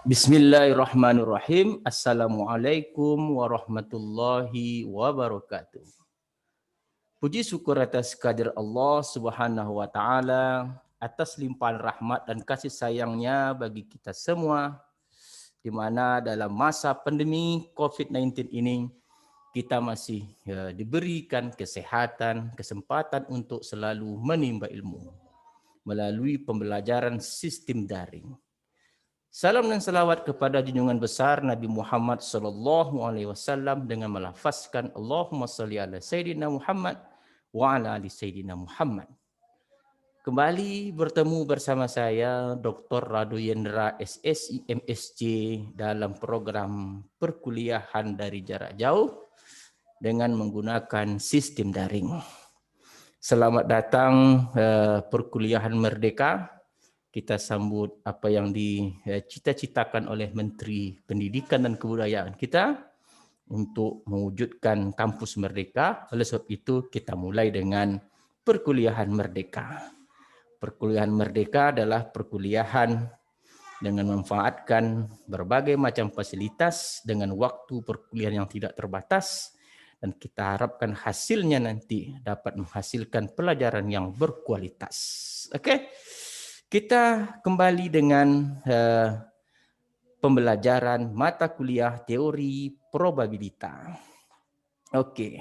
Bismillahirrahmanirrahim. Assalamualaikum warahmatullahi wabarakatuh. Puji syukur atas kehadirat Allah Subhanahu wa taala atas limpahan rahmat dan kasih sayangnya bagi kita semua, di mana dalam masa pandemi COVID-19 ini kita masih diberikan kesehatan, kesempatan untuk selalu menimba ilmu melalui pembelajaran sistem daring. Salam dan salawat kepada junjungan besar Nabi Muhammad SAW dengan melafazkan Allahumma salli ala Sayyidina Muhammad wa ala ali Sayyidina Muhammad. Kembali bertemu bersama saya Dr. Radu Yendra SSI MSc dalam program perkuliahan dari jarak jauh dengan menggunakan sistem daring. Selamat datang perkuliahan Merdeka. Kita sambut apa yang dicita-citakan oleh Menteri Pendidikan dan Kebudayaan kita untuk mewujudkan kampus merdeka. Oleh sebab itu kita mulai dengan perkuliahan merdeka. Perkuliahan merdeka adalah perkuliahan dengan memanfaatkan berbagai macam fasilitas dengan waktu perkuliahan yang tidak terbatas, dan kita harapkan hasilnya nanti dapat menghasilkan pelajaran yang berkualitas. Oke. Kita kembali dengan pembelajaran mata kuliah teori probabilitas. Oke.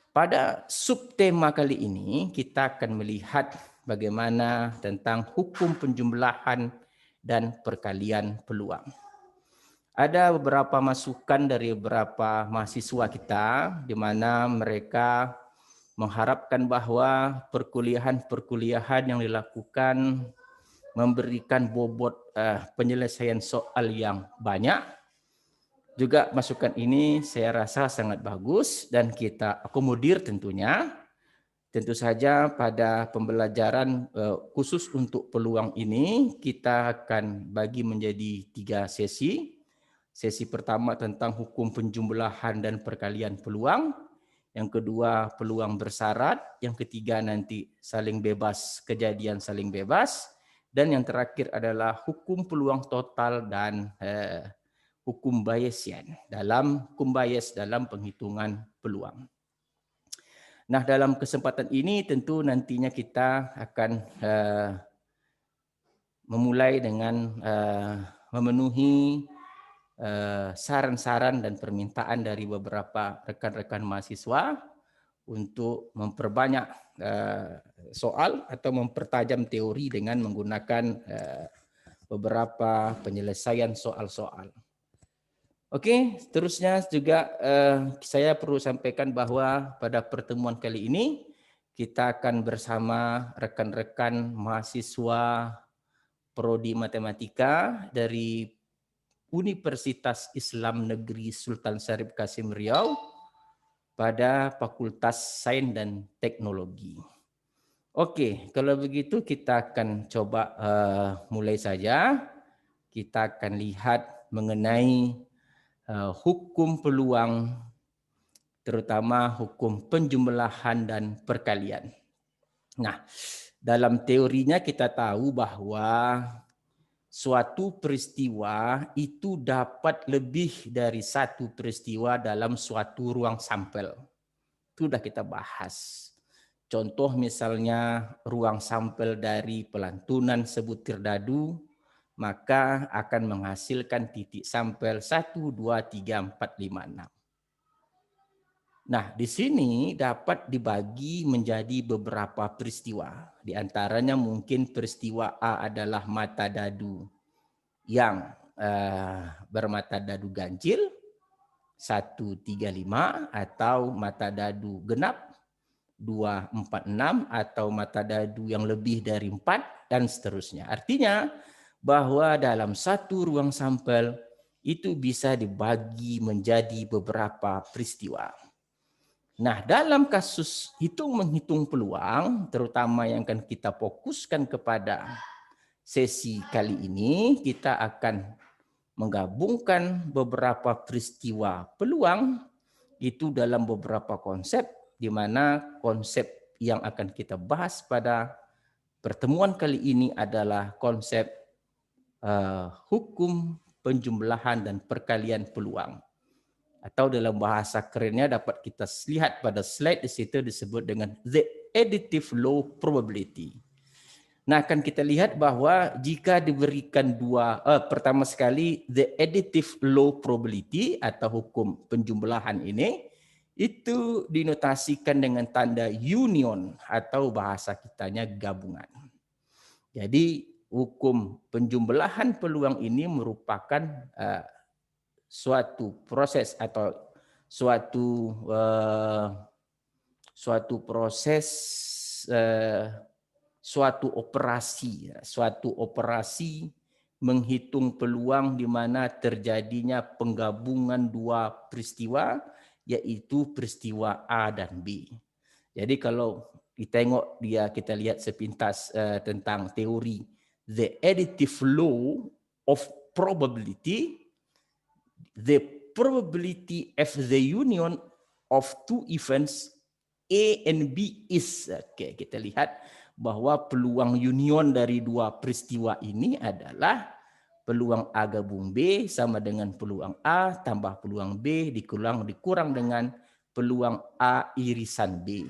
Pada subtema kali ini kita akan melihat bagaimana tentang hukum penjumlahan dan perkalian peluang. Ada beberapa masukan dari beberapa mahasiswa kita di mana mereka mengharapkan bahwa perkuliahan yang dilakukan memberikan bobot penyelesaian soal yang banyak. Juga masukan ini saya rasa sangat bagus dan kita akomodir tentunya. Tentu saja pada pembelajaran khusus untuk peluang ini kita akan bagi menjadi 3 sesi. Sesi pertama tentang hukum penjumlahan dan perkalian peluang. Yang kedua peluang bersyarat, yang ketiga nanti saling bebas, kejadian saling bebas, dan yang terakhir adalah hukum peluang total dan hukum Bayesian dalam penghitungan peluang. Nah, dalam kesempatan ini tentu nantinya kita akan memulai dengan memenuhi saran-saran dan permintaan dari beberapa rekan-rekan mahasiswa untuk memperbanyak soal atau mempertajam teori dengan menggunakan beberapa penyelesaian soal-soal. Oke, seterusnya juga saya perlu sampaikan bahwa pada pertemuan kali ini kita akan bersama rekan-rekan mahasiswa Prodi Matematika dari Universitas Islam Negeri Sultan Syarif Kasim Riau pada Fakultas Sains dan Teknologi. Oke, kalau begitu kita akan coba mulai saja. Kita akan lihat mengenai hukum peluang, terutama hukum penjumlahan dan perkalian. Nah, dalam teorinya kita tahu bahwa suatu peristiwa itu dapat lebih dari satu peristiwa dalam suatu ruang sampel. Itu sudah kita bahas. Contoh misalnya ruang sampel dari pelantunan sebutir dadu, maka akan menghasilkan titik sampel 1, 2, 3, 4, 5, 6. Nah, di sini dapat dibagi menjadi beberapa peristiwa. Di antaranya mungkin peristiwa A adalah mata dadu yang bermata dadu ganjil 1, 3, 5, atau mata dadu genap 2, 4, 6, atau mata dadu yang lebih dari 4, dan seterusnya. Artinya bahwa dalam satu ruang sampel itu bisa dibagi menjadi beberapa peristiwa. Nah, dalam kasus hitung-menghitung peluang, terutama yang akan kita fokuskan kepada sesi kali ini, kita akan menggabungkan beberapa peristiwa peluang itu dalam beberapa konsep, di mana konsep yang akan kita bahas pada pertemuan kali ini adalah konsep hukum penjumlahan dan perkalian peluang. Atau dalam bahasa kerennya dapat kita lihat pada slide di situ disebut dengan the additive law probability. Nah, akan kita lihat bahwa jika diberikan pertama sekali the additive law probability atau hukum penjumlahan ini itu dinotasikan dengan tanda union atau bahasa kitanya gabungan. Jadi hukum penjumlahan peluang ini merupakan suatu proses atau suatu proses suatu operasi menghitung peluang di mana terjadinya penggabungan dua peristiwa, yaitu peristiwa A dan B. Jadi kalau kita lihat sepintas tentang teori the additive law of probability, the probability of the union of two events A and B is, kita lihat bahwa peluang union dari dua peristiwa ini adalah peluang A gabung B sama dengan peluang A tambah peluang B dikurang dengan peluang A irisan B.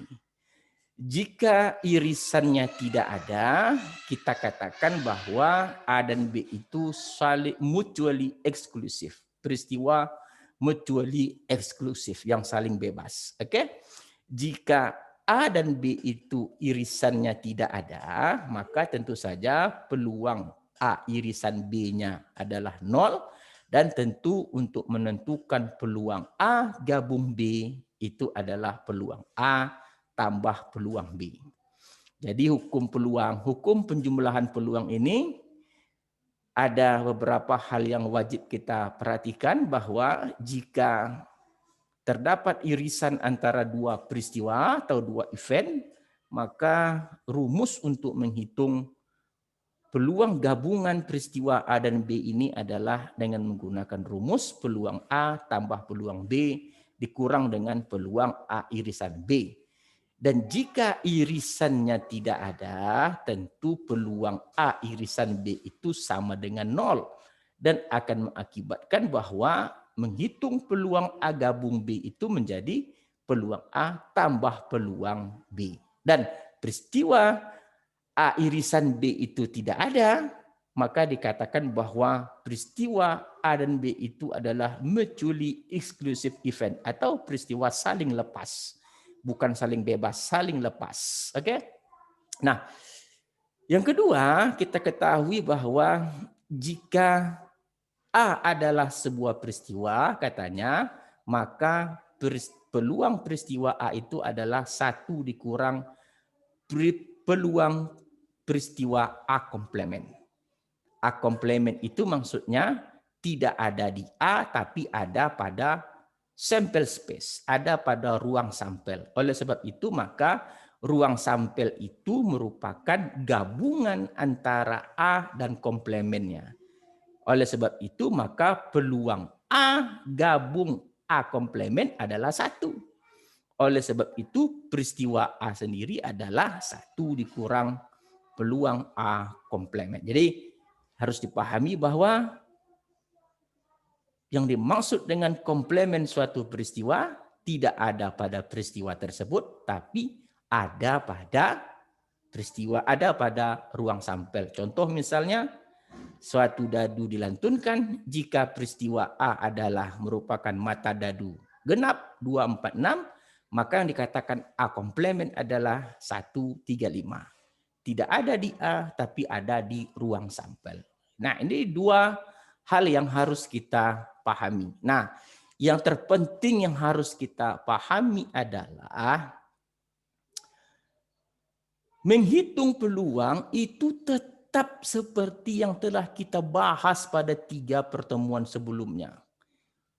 Jika irisannya tidak ada, kita katakan bahwa A dan B itu saling mutually exclusive. Peristiwa mutually exclusive yang saling bebas. Oke? Jika A dan B itu irisannya tidak ada, maka tentu saja peluang A irisan B-nya adalah 0, dan tentu untuk menentukan peluang A gabung B itu adalah peluang A tambah peluang B. Jadi hukum penjumlahan peluang ini ada beberapa hal yang wajib kita perhatikan, bahwa jika terdapat irisan antara dua peristiwa atau dua event, maka rumus untuk menghitung peluang gabungan peristiwa A dan B ini adalah dengan menggunakan rumus peluang A tambah peluang B dikurang dengan peluang A irisan B. Dan jika irisannya tidak ada, tentu peluang A irisan B itu sama dengan 0 dan akan mengakibatkan bahwa menghitung peluang A gabung B itu menjadi peluang A tambah peluang B. Dan peristiwa A irisan B itu tidak ada, maka dikatakan bahwa peristiwa A dan B itu adalah mutually exclusive event atau peristiwa saling lepas. Bukan saling bebas, saling lepas. Oke? Nah, yang kedua, kita ketahui bahwa jika A adalah sebuah peristiwa, katanya, maka peluang peristiwa A itu adalah 1 dikurang peluang peristiwa A komplement. A komplement itu maksudnya tidak ada di A, tapi ada pada sampel space, ada pada ruang sampel. Oleh sebab itu, maka ruang sampel itu merupakan gabungan antara A dan komplemennya. Oleh sebab itu, maka peluang A gabung A komplement adalah 1. Oleh sebab itu, peristiwa A sendiri adalah 1 dikurang peluang A komplement. Jadi, harus dipahami bahwa yang dimaksud dengan komplement suatu peristiwa tidak ada pada peristiwa tersebut, tapi ada pada ruang sampel. Contoh misalnya, suatu dadu dilantunkan, jika peristiwa A adalah merupakan mata dadu genap 246, maka yang dikatakan A komplement adalah 135. Tidak ada di A, tapi ada di ruang sampel. Nah, ini dua hal yang harus kita pahami. Nah, yang terpenting yang harus kita pahami adalah menghitung peluang itu tetap seperti yang telah kita bahas pada 3 pertemuan sebelumnya.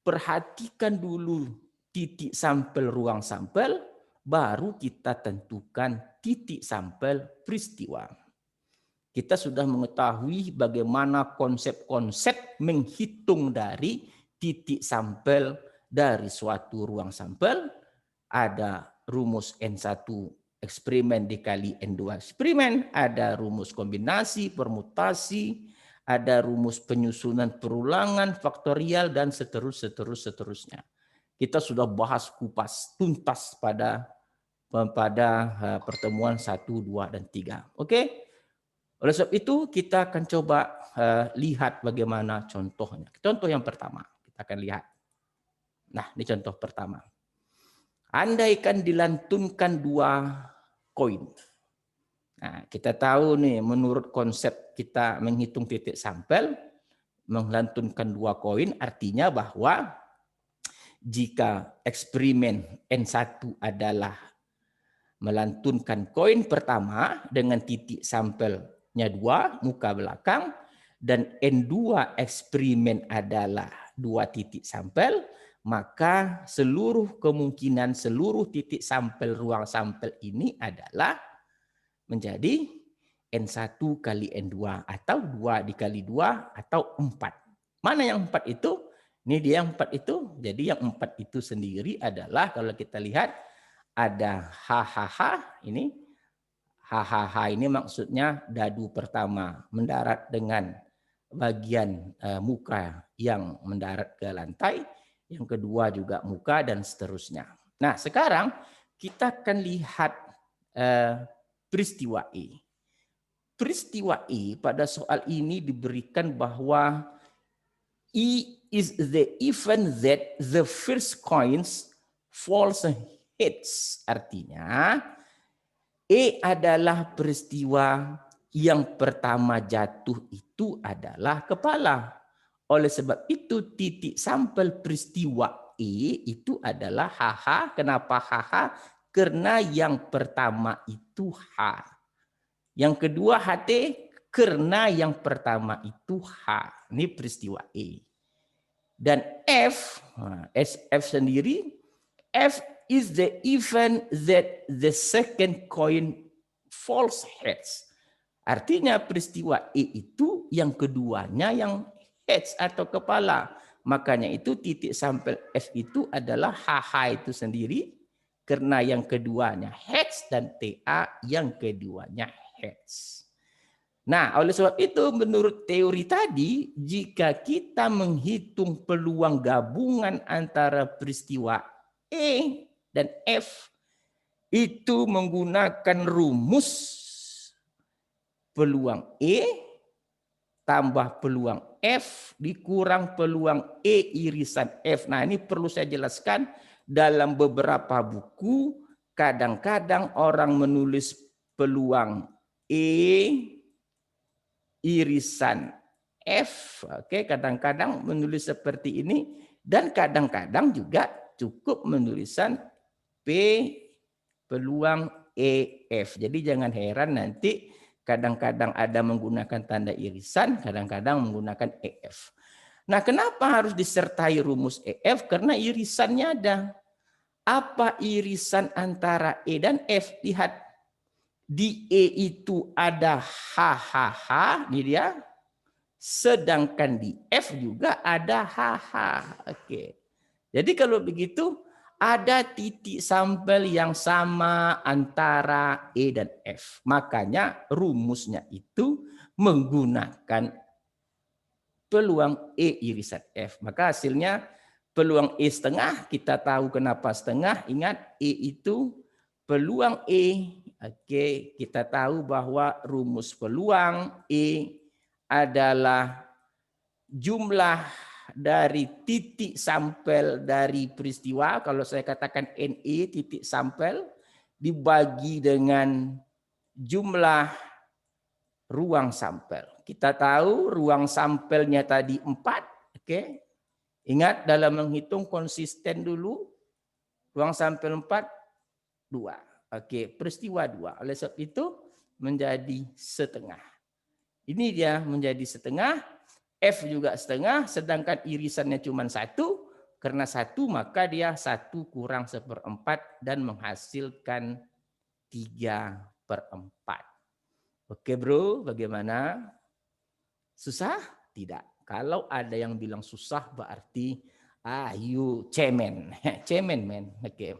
Perhatikan dulu titik sampel ruang sampel, baru kita tentukan titik sampel peristiwa. Kita sudah mengetahui bagaimana konsep-konsep menghitung dari titik sampel dari suatu ruang sampel. Ada rumus N1 eksperimen dikali N2 eksperimen, ada rumus kombinasi, permutasi, ada rumus penyusunan perulangan, faktorial, dan seterusnya. Kita sudah bahas kupas tuntas pada pertemuan 1, 2, dan 3. Oke? Oleh sebab itu kita akan coba lihat bagaimana contohnya. Contoh yang pertama kita akan lihat. Nah, ini contoh pertama. Andaikan dilantunkan 2 koin. Nah, kita tahu nih menurut konsep kita menghitung titik sampel, melantunkan 2 koin artinya bahwa jika eksperimen N1 adalah melantunkan koin pertama dengan titik sampelnya 2, muka belakang, dan N2 eksperimen adalah 2 titik sampel, maka seluruh kemungkinan seluruh titik sampel ruang sampel ini adalah menjadi N1 kali N2 atau 2 dikali 2 atau 4. Mana yang 4 itu? Ini dia yang 4 itu. Jadi yang 4 itu sendiri adalah kalau kita lihat ada HHH ini. HHH ini maksudnya dadu pertama mendarat dengan bagian muka yang mendarat ke lantai. Yang kedua juga muka dan seterusnya. Nah sekarang kita akan lihat peristiwa E. Peristiwa E pada soal ini diberikan bahwa E is the event that the first coins falls heads. Artinya E adalah peristiwa yang pertama jatuh itu adalah kepala. Oleh sebab itu titik sampel peristiwa E itu adalah HH. Kenapa HH? Karena yang pertama itu H. Yang kedua HT karena yang pertama itu H. Ini peristiwa E. Dan F, SF sendiri, F is the event that the second coin falls heads. Artinya peristiwa E itu yang keduanya yang heads atau kepala. Makanya itu titik sampel F itu adalah HH itu sendiri. Karena yang keduanya heads dan TA yang keduanya heads. Nah, oleh sebab itu menurut teori tadi, jika kita menghitung peluang gabungan antara peristiwa E dan F, itu menggunakan rumus peluang E tambah peluang F dikurang peluang E irisan F. Nah, ini perlu saya jelaskan. Dalam beberapa buku, kadang-kadang orang menulis peluang E irisan F. Oke, kadang-kadang menulis seperti ini. Dan kadang-kadang juga cukup menulisan P peluang EF. Jadi jangan heran nanti kadang-kadang ada menggunakan tanda irisan, kadang-kadang menggunakan EF. Nah, kenapa harus disertai rumus EF? Karena irisannya ada. Apa irisan antara E dan F? Lihat, di E itu ada HHH, ini dia. Sedangkan di F juga ada HH. Oke. Jadi kalau begitu, ada titik sampel yang sama antara E dan F. Makanya rumusnya itu menggunakan peluang E irisan F. Maka hasilnya peluang E setengah, kita tahu kenapa setengah. Ingat E itu peluang E. Oke, kita tahu bahwa rumus peluang E adalah jumlah dari titik sampel dari peristiwa. Kalau saya katakan NE titik sampel dibagi dengan jumlah ruang sampel. Kita tahu ruang sampelnya tadi 4. Oke. Ingat dalam menghitung konsisten dulu. Ruang sampel 4, 2. Oke, peristiwa 2. Oleh sebab itu menjadi setengah. Ini dia menjadi setengah. F juga setengah, sedangkan irisannya cuma 1. Karena 1 maka dia 1 kurang 1/4 dan menghasilkan 3/4. Oke bro, bagaimana? Susah? Tidak. Kalau ada yang bilang susah berarti you cemen. Cemen men. Oke.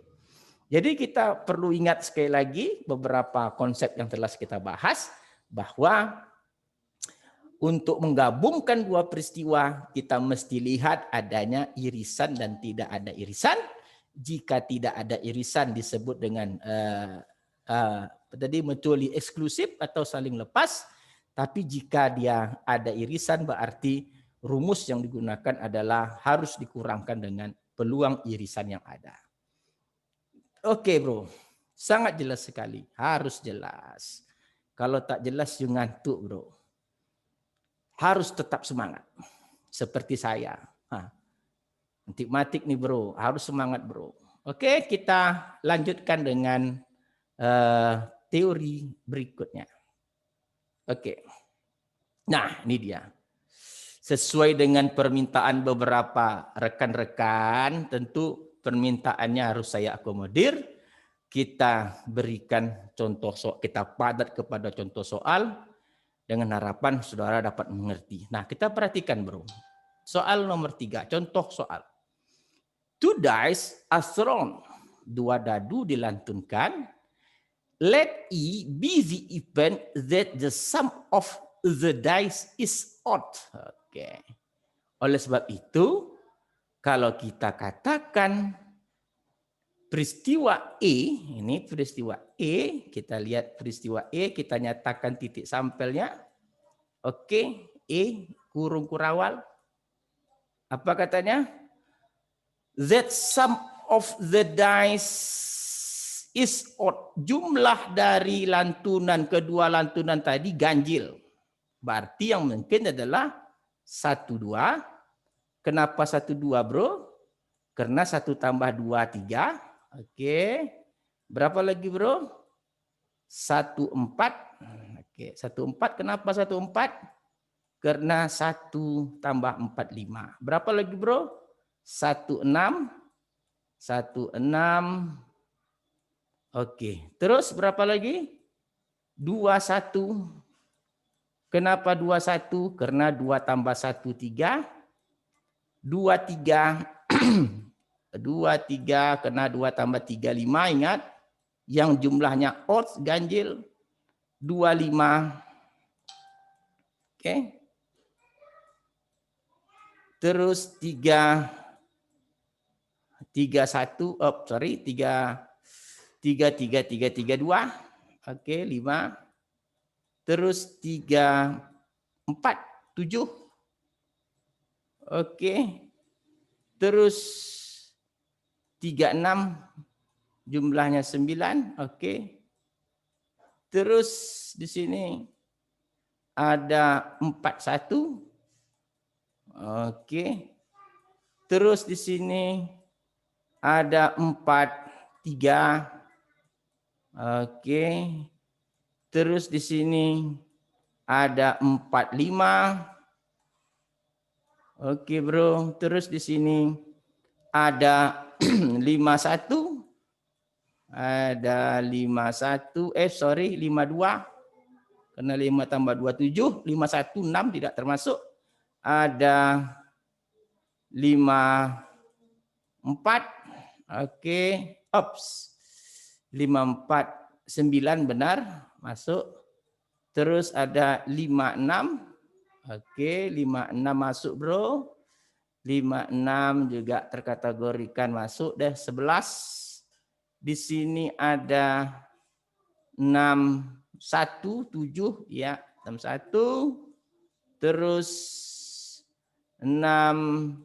Jadi kita perlu ingat sekali lagi beberapa konsep yang telah kita bahas bahwa Untuk menggabungkan dua peristiwa, kita mesti lihat adanya irisan dan tidak ada irisan. Jika tidak ada irisan disebut dengan tadi mutually eksklusif atau saling lepas. Tapi jika dia ada irisan berarti rumus yang digunakan adalah harus dikurangkan dengan peluang irisan yang ada. Oke bro, sangat jelas sekali. Harus jelas. Kalau tak jelas you ngantuk bro. Harus tetap semangat. Seperti saya. Antik-matik nih bro, harus semangat bro. Oke, kita lanjutkan dengan teori berikutnya. Oke. Nah, ini dia. Sesuai dengan permintaan beberapa rekan-rekan, tentu permintaannya harus saya akomodir. Kita berikan contoh soal, kita padat kepada contoh soal dengan harapan saudara dapat mengerti. Nah, kita perhatikan bro. Soal nomor 3, contoh soal. 2 dice are thrown. 2 dadu dilantunkan. Let E be the event that the sum of the dice is odd. Oke. Oleh sebab itu, kalau kita katakan peristiwa E, ini peristiwa E, kita lihat peristiwa E, kita nyatakan titik sampelnya. Oke, E kurung kurawal. Apa katanya? That sum of the dice is odd. Jumlah dari lantunan, kedua lantunan tadi ganjil. Berarti yang mungkin adalah 1, 2. Kenapa 1, 2 bro? Karena 1 tambah 2, 3. Oke. Berapa lagi bro? 1, 4. Oke. 1, 4. Kenapa 1, 4? Karena 1 tambah 4, 5. Berapa lagi bro? 1, 6. 1, 6. Oke. Terus berapa lagi? 2, 1. Kenapa 2, 1? Karena 2 tambah 1, 3. 2, 3. 2, 3. Karena 2 tambah 3, 5. Ingat. Yang jumlahnya odd, ganjil. 2, 5. Oke. Terus 3, 1. Oh, sorry. 3, 2. Oke, 5. Terus 3, 4, 7. Oke. Terus 3, 6. Jumlahnya 9. Oke. Terus di sini ada 4, 1. Oke. Terus di sini ada 4, 3. Oke. Terus di sini ada 4, 5. Oke, bro. Terus di sini ada 5, 1. Ada 5, 1. 5, 2. Karena 5 tambah 2, 7. 5, 1, 6 tidak termasuk. Ada 5, 4. Oke. Ops. 5, 4, 9 benar. Masuk. Terus ada 5, 6. Oke. 5, 6 masuk bro. 5, 6 juga terkategorikan masuk deh. 11. Di sini ada 6, 1, 7. Ya. 6, 1. Terus 6,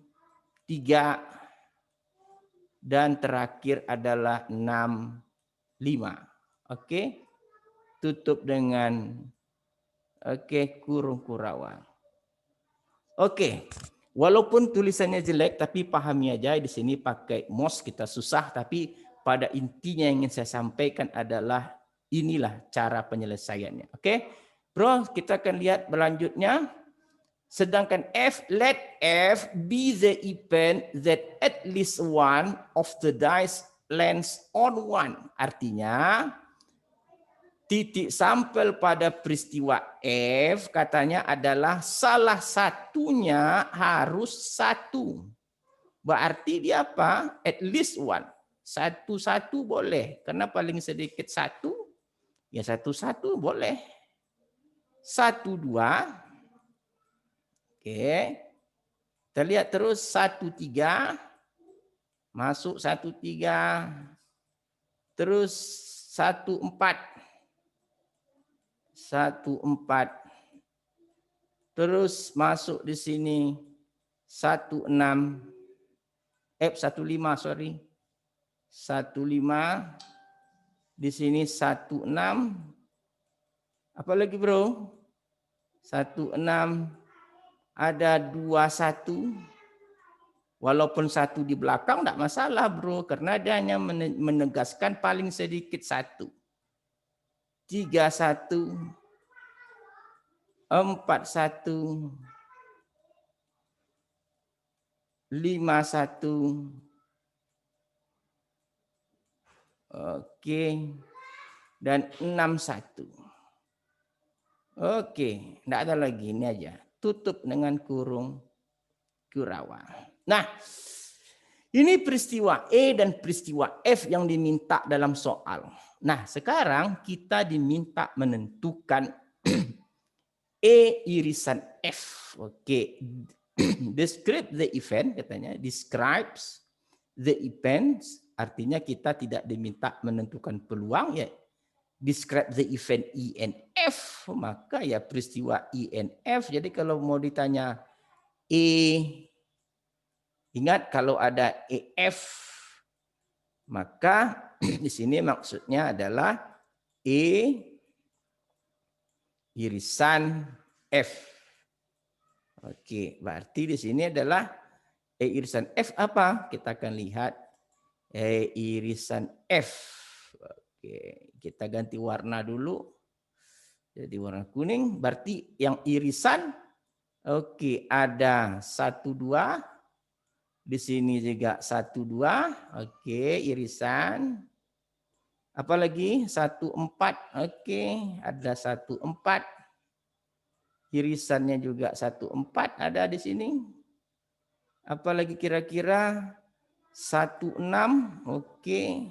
3. Dan terakhir adalah 6, 5. Oke. Tutup dengan kurung kurawal. Oke. Walaupun tulisannya jelek tapi pahami aja di sini pakai mouse kita susah, tapi pada intinya yang ingin saya sampaikan adalah inilah cara penyelesaiannya. Oke. Bro, kita akan lihat berlanjutnya. Sedangkan let F be the event that at least one of the dice lands on one. Artinya titik sampel pada peristiwa F katanya adalah salah satunya harus 1. Berarti dia apa? At least one. 1, 1 boleh. Karena paling sedikit 1. Ya 1, 1 boleh. 1, 2. Oke. Kita lihat terus 1, 3. Masuk 1, 3. Terus 1, 4. 1, 4. Terus masuk di sini 1, 6. 1, 5, sorry. 1, 5. Di sini 1, 6. Apa lagi, bro? 1, 6. Ada 2, 1. Walaupun 1 di belakang tidak masalah, bro. Karena dia hanya menegaskan paling sedikit 1. 3, 1. 4, 1. 5, 1. Oke. Dan 6, 1. Oke. Tidak ada lagi. Ini aja. Tutup dengan kurung kurawal. Nah, ini peristiwa E dan peristiwa F yang diminta dalam soal. Nah, sekarang kita diminta menentukan E irisan F. Oke. Describe the event, katanya. Describes the events. Artinya kita tidak diminta menentukan peluang, ya. Describe the event E and F. Maka ya peristiwa E and F. Jadi kalau mau ditanya E, ingat kalau ada EF, maka di sini maksudnya adalah E irisan F. Oke, berarti di sini adalah E irisan F apa? Kita akan lihat E irisan F. Oke, kita ganti warna dulu. Jadi warna kuning, berarti yang irisan, oke, ada 1, 2. Di sini juga 1, 2. Oke, irisan. Apalagi 1, 4. Oke, ada 1, 4. Irisannya juga 1, 4 ada di sini. Apalagi kira-kira 1, 6. Oke.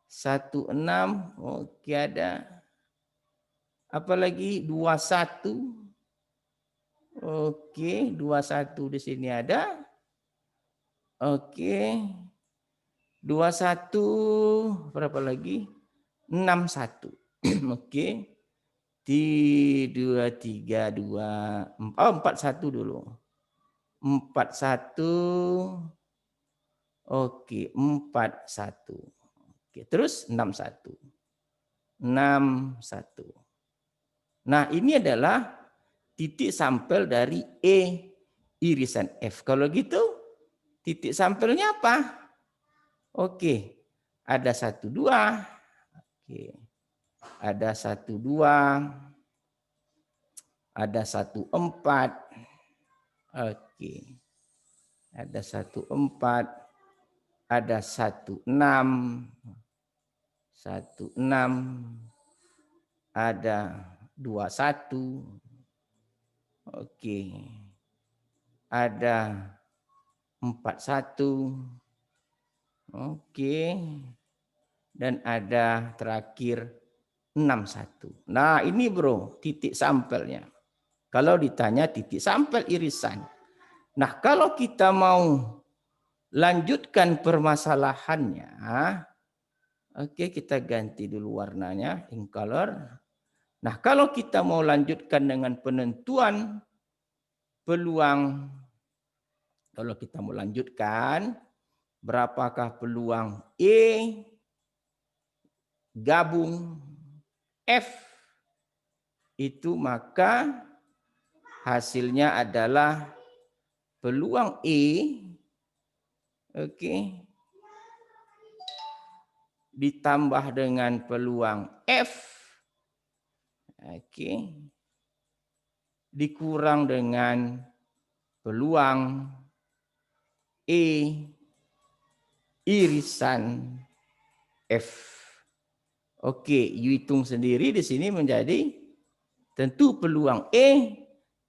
1, 6. Oke, ada. Apalagi 2, 1. Oke, 2, 1 di sini ada. Oke. 2, 1. Berapa lagi? 6, 1. Oke. 2, 3, 2. 4, 1 dulu. 4, 1. Oke, 4, 1. Oke, terus 6, 1. 6, 1. Nah, ini adalah titik sampel dari E irisan F. Kalau gitu, titik sampelnya apa? Oke, ada 1, 2. Oke, ada 1, 2. Ada 1, 4. Oke, ada 1, 4. Ada 1, 6. 1, 6. Ada 2, 1. Oke. Ada 4, 1. Oke. Dan ada terakhir 6, 1. Nah, ini bro, titik sampelnya. Kalau ditanya titik sampel irisan. Nah, kalau kita mau lanjutkan permasalahannya, oke, kita ganti dulu warnanya, ink color. Nah, kalau kita mau lanjutkan dengan penentuan peluang, kalau kita mau lanjutkan, berapakah peluang E gabung F, itu maka hasilnya adalah peluang E, oke, ditambah dengan peluang F, oke, dikurang dengan peluang E irisan F. Oke, you hitung sendiri di sini menjadi tentu peluang E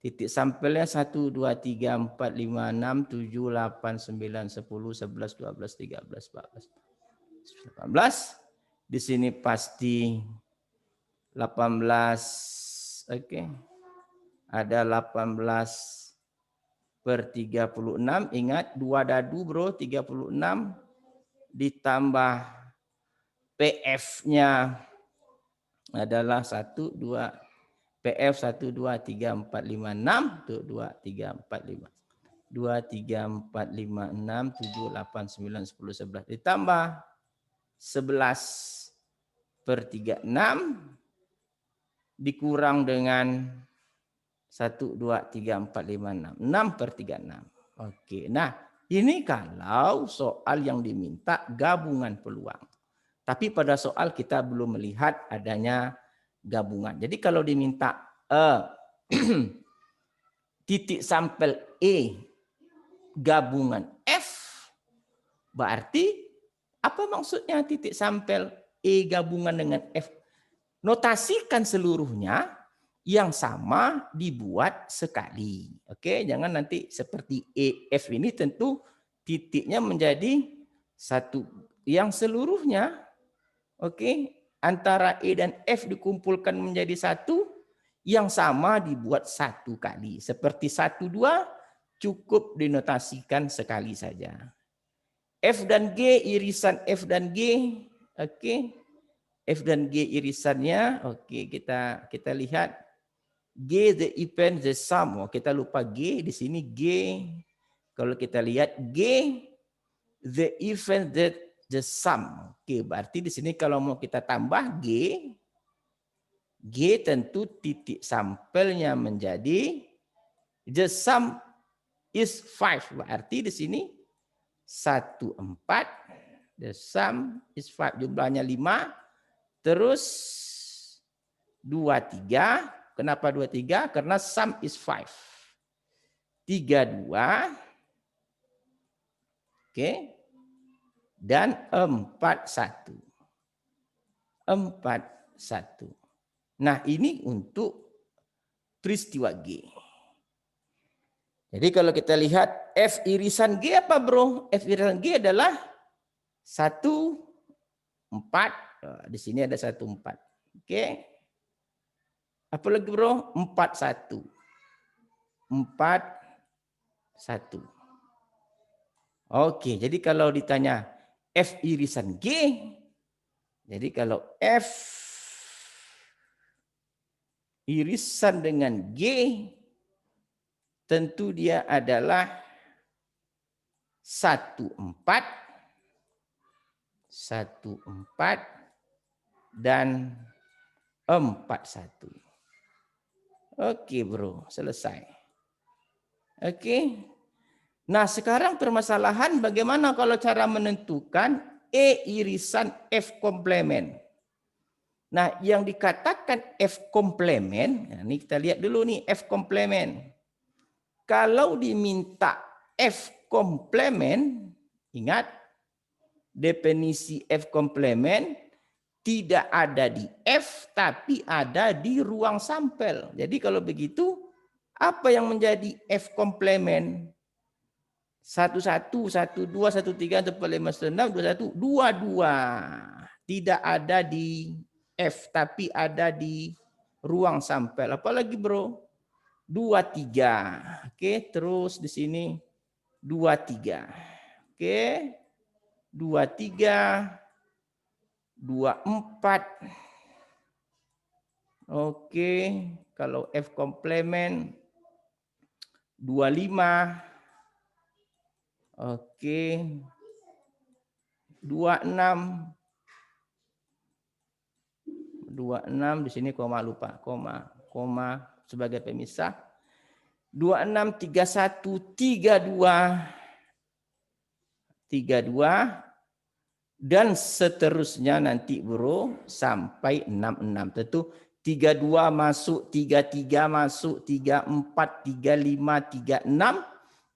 titik sampelnya 1, 2, 3, 4, 5, 6, 7, 8, 9, 10, 11, 12, 13, 14, 18. Di sini pasti 18. Oke. Ada 18. per 36. Ingat 2 dadu bro, 36 ditambah PF-nya adalah 1, 2, PF 1, 2, 3, 4, 5, 6. Tuh 2, 3, 4, 5. 2, 3, 4, 5, 6, 7, 8, 9, 10, 11. Ditambah 11 per 36 dikurang dengan 1, 2, 3, 4, 5, 6. 6 per 36. Oke, nah ini kalau soal yang diminta gabungan peluang. Tapi pada soal kita belum melihat adanya gabungan. Jadi kalau diminta titik sampel E gabungan F, berarti apa maksudnya titik sampel E gabungan dengan F? Notasikan seluruhnya yang sama dibuat sekali. Oke, jangan nanti seperti E, F ini tentu titiknya menjadi satu yang seluruhnya. Oke, antara E dan F dikumpulkan menjadi satu, yang sama dibuat satu kali. Seperti 1, 2 cukup dinotasikan sekali saja. F dan G, irisan F dan G. Oke, F dan G irisannya. Oke, kita lihat. G the event the sum. Oh, kita lupa G di sini G. Kalau kita lihat G the event the sum. Oke, berarti di sini kalau mau kita tambah G tentu titik sampelnya menjadi the sum is 5. Berarti di sini 1, 4. The sum is 5. Jumlahnya 5. Terus 2, 3. Kenapa 2, 3? Karena sum is 5. 3, 2. Oke. Dan 4, 1. 4, 1. Nah ini untuk peristiwa G. Jadi kalau kita lihat F irisan G apa bro? F irisan G adalah 1, 4. Di sini ada 1, 4. Oke. Apalagi bro? 4, 1. 4, 1. Oke, jadi kalau ditanya F irisan G, jadi kalau F irisan dengan G, tentu dia adalah 1, 4, 1, 4, dan 4, 1. Oke bro, selesai. Oke. Nah sekarang permasalahan bagaimana kalau cara menentukan E irisan F komplemen. Nah yang dikatakan F komplemen, nah, ini kita lihat dulu nih F komplemen. Kalau diminta F komplemen, ingat definisi F komplemen tidak ada di F tapi ada di ruang sampel. Jadi kalau begitu apa yang menjadi F komplemen? 1, 1, 1, 2, 1, 3, 4, 5, 6, 2, 1, 2, 2. Tidak ada di F tapi ada di ruang sampel. Apalagi bro? 2, 3. Oke, terus di sini 2, 3. Oke. 2, 3. 2, 4. Oke, kalau F komplemen 2, 5. Oke. 2, 6. 2, 6 di sini koma lupa, koma sebagai pemisah. 2, 6, 3, 1, 3, 2. 3, 2. Dan seterusnya nanti bro sampai 6, 6. Tentu 3, 2 masuk, 3, 3 masuk, 3, 4, 3, 5, 3, 6.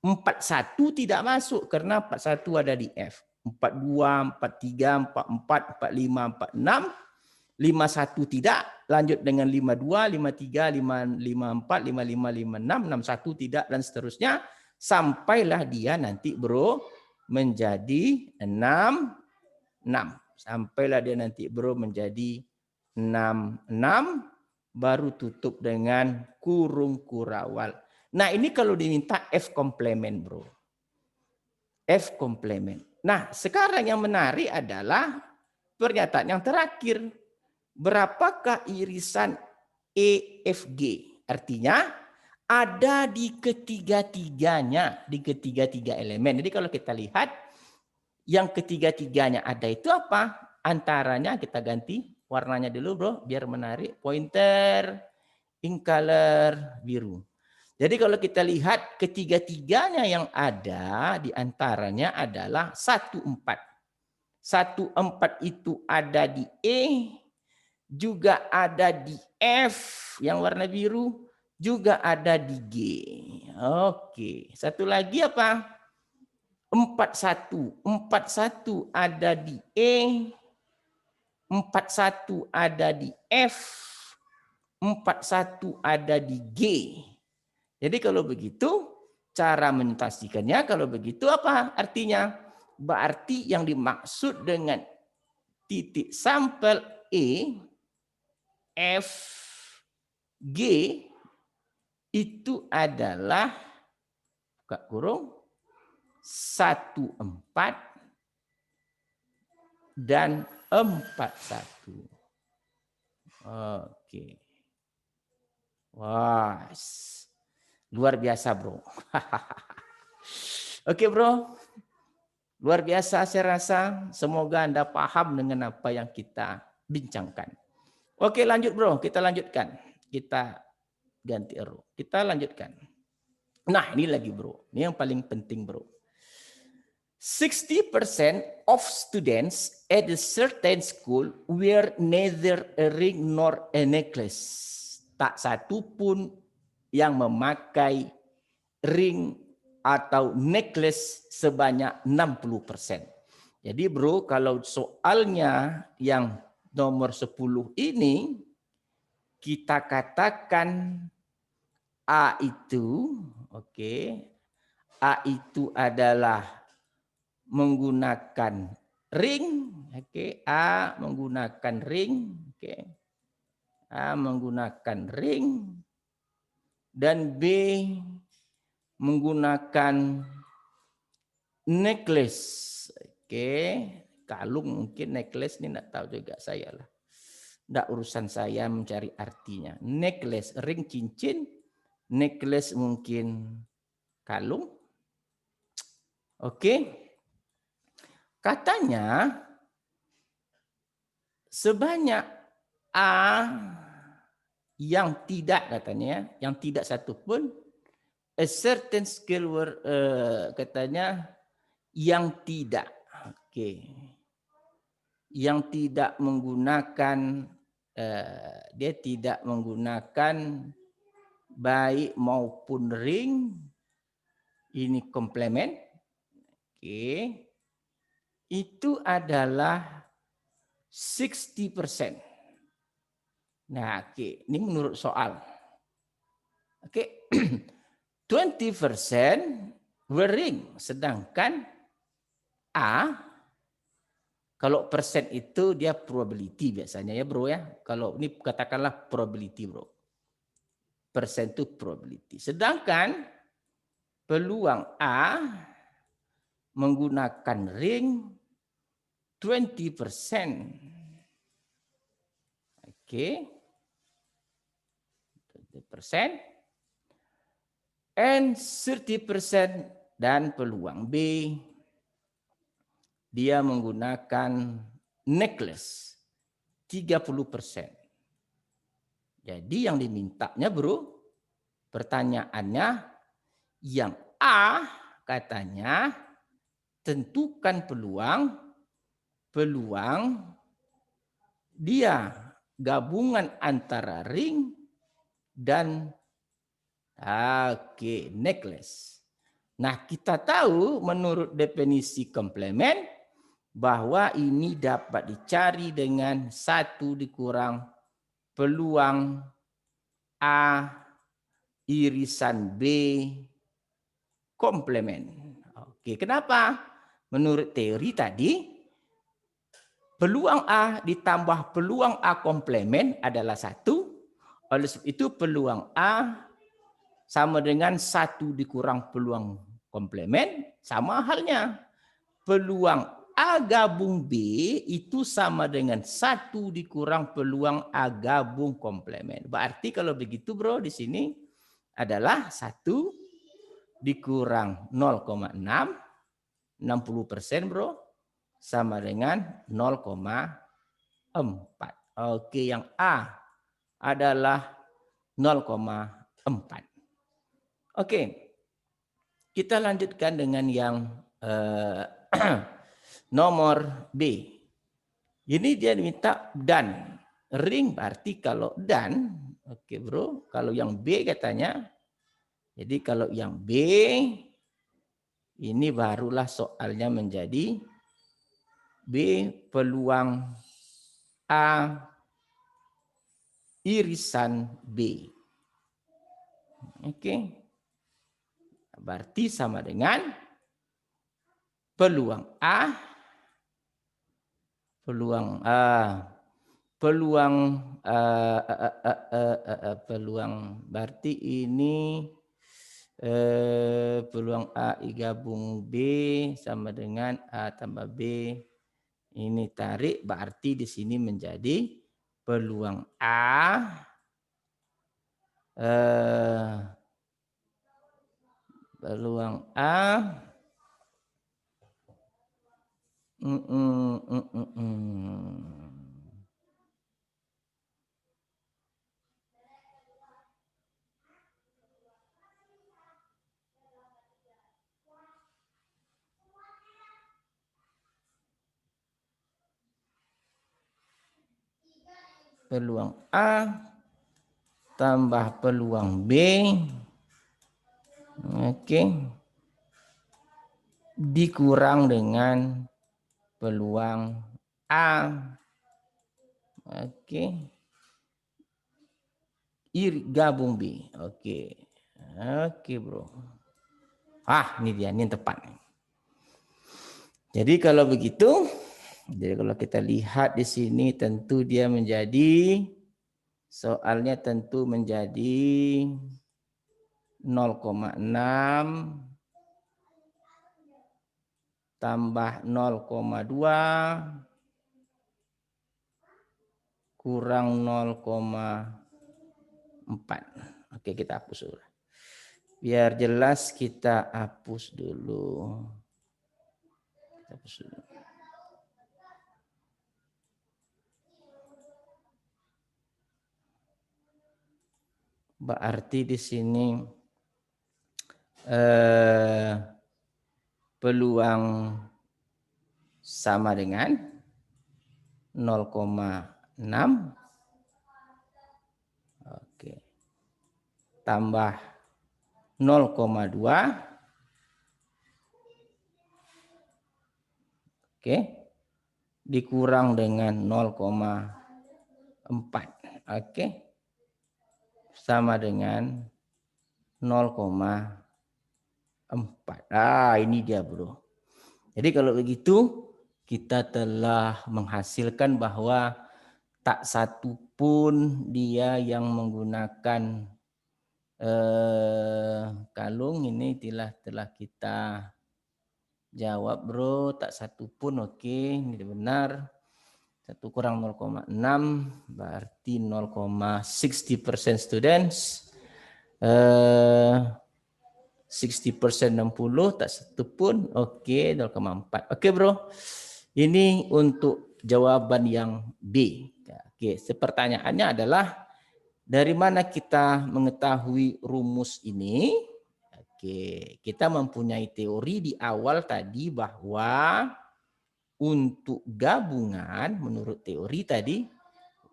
4, 1 tidak masuk karena 4, 1 ada di F. 4, 2, 4, 3, 4, 4, 4, 5, 4, 6. 5, 1 tidak. Lanjut dengan 5, 2, 5, 3, 5, 5, 4, 5, 5, 5, 6. 6, 1 tidak dan seterusnya. Sampailah dia nanti bro menjadi 6, 6. Sampailah dia nanti bro menjadi 6, 6. Baru tutup dengan kurung kurawal. Nah, ini kalau diminta F komplement, bro. F komplement. Nah, sekarang yang menarik adalah pernyataan yang terakhir. Berapakah irisan EFG? Artinya ada di ketiga-tiganya, di ketiga-tiga elemen. Jadi kalau kita lihat yang ketiga-tiganya ada itu apa? Antaranya kita ganti warnanya dulu, bro, biar menarik. Pointer, ink color, biru. Jadi kalau kita lihat ketiga-tiganya yang ada di antaranya adalah 14. 14 itu ada di E, juga ada di F yang warna biru, juga ada di G. Oke, satu lagi apa? 41. 41 ada di E, 41 ada di F, 41 ada di G. Jadi kalau begitu, cara menotasikannya kalau begitu apa artinya? Berarti yang dimaksud dengan titik sampel E, F, G itu adalah buka kurung 14 dan 41. Oke. Wah, luar biasa, bro. Oke, bro. Luar biasa saya rasa. Semoga Anda paham dengan apa yang kita bincangkan. Oke, lanjut, bro. Kita lanjutkan. Kita ganti arrow. Kita lanjutkan. Nah, ini lagi, bro. Ini yang paling penting, bro. 60% of students at a certain school wear neither a ring nor a necklace. Tak satu pun yang memakai ring atau necklace sebanyak 60%. Jadi bro, kalau soalnya yang nomor 10 ini, kita katakan A itu, oke, A itu adalah menggunakan ring, oke, A menggunakan ring, oke, A menggunakan ring, dan B menggunakan necklace, oke, kalung mungkin, necklace ini enggak tahu juga saya lah, enggak urusan saya mencari artinya. Necklace, ring cincin, necklace mungkin kalung, oke. Katanya sebanyak A yang tidak, katanya, yang tidak satu pun, a certain skill were, katanya yang tidak, oke, yang tidak menggunakan, dia tidak menggunakan baik maupun ring, ini komplement, oke, itu adalah 60%. Nah, oke, ini menurut soal. Oke, 20% wearing, sedangkan A, kalau persen itu dia probability biasanya ya bro ya. Kalau ini katakanlah probability bro. Persen itu probability. Sedangkan peluang A menggunakan ring 20%. Oke. 20%. And 30% dan peluang B dia menggunakan necklace 30%. Jadi yang dimintanya bro, pertanyaannya yang A katanya tentukan peluang dia gabungan antara ring dan necklace. Nah, kita tahu menurut definisi komplement bahwa ini dapat dicari dengan 1 dikurang peluang A irisan B komplement. Oke, kenapa? Menurut teori tadi, peluang A ditambah peluang A komplement adalah 1. Oleh sebab itu peluang A sama dengan 1 dikurang peluang komplement, sama halnya. Peluang A gabung B itu sama dengan 1 dikurang peluang A gabung komplement. Berarti kalau begitu bro, di sini adalah 1 dikurang 0,6, 60% bro, sama dengan 0,4. Oke, yang A adalah 0,4. Oke, kita lanjutkan dengan yang nomor B. Ini dia minta dan. Ring berarti kalau dan. Oke bro, kalau yang B katanya. Jadi kalau yang B, ini barulah soalnya menjadi B peluang A irisan B. Oke. Berarti sama dengan peluang A, peluang berarti ini peluang A gabung B sama dengan A tambah B. Ini tarik berarti di sini menjadi peluang A peluang A tambah peluang B. Oke. Dikurang dengan peluang A. Oke. Gabung B. Oke. Oke, bro. Ini dia, ini yang tepat. Jadi kalau begitu, jadi kalau kita lihat di sini tentu dia menjadi soalnya tentu menjadi 0,6 tambah 0,2 kurang 0,4. Oke, kita hapus dulu. Biar jelas kita hapus dulu. Berarti di sini peluang sama dengan 0,6. Oke. Tambah 0,2. Oke. Dikurang dengan 0,4. Oke. Sama dengan 0,4. Ini dia, bro. Jadi kalau begitu kita telah menghasilkan bahwa tak satu pun dia yang menggunakan kalung ini telah kita jawab, bro. Tak satu pun. Oke, ini benar. 1 kurang 0,6 berarti 0,60% students. 60% 60, tak satu pun. Oke, 0,4. Oke, bro. Ini untuk jawaban yang B. Oke, pertanyaannya adalah dari mana kita mengetahui rumus ini? Oke, kita mempunyai teori di awal tadi bahwa untuk gabungan menurut teori tadi,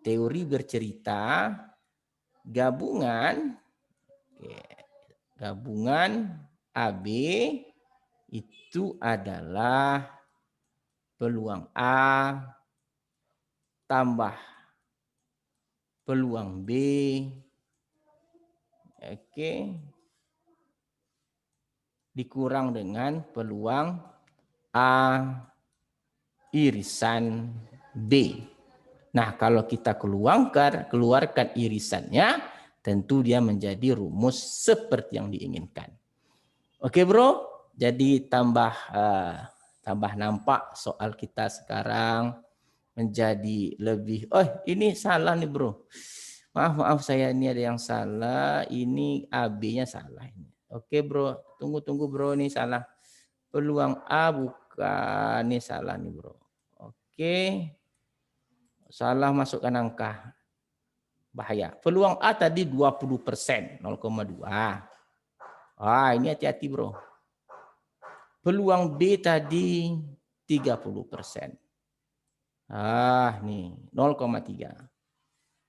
teori bercerita gabungan AB itu adalah peluang A tambah peluang B. Oke. Dikurang dengan peluang A irisan B. Nah, kalau kita keluarkan irisannya, tentu dia menjadi rumus seperti yang diinginkan. Oke bro, jadi tambah nampak soal kita sekarang menjadi lebih. Oh ini salah nih bro. Maaf saya ini ada yang salah. Ini AB-nya salah ini. Oke bro, tunggu bro, ini salah. Peluang A bukan, ini salah nih bro. Oke, salah masukkan angka. Bahaya. Peluang A tadi 20%, 0,2. Ah, ini hati-hati bro. Peluang B tadi 30%. Ah, nih 0,3.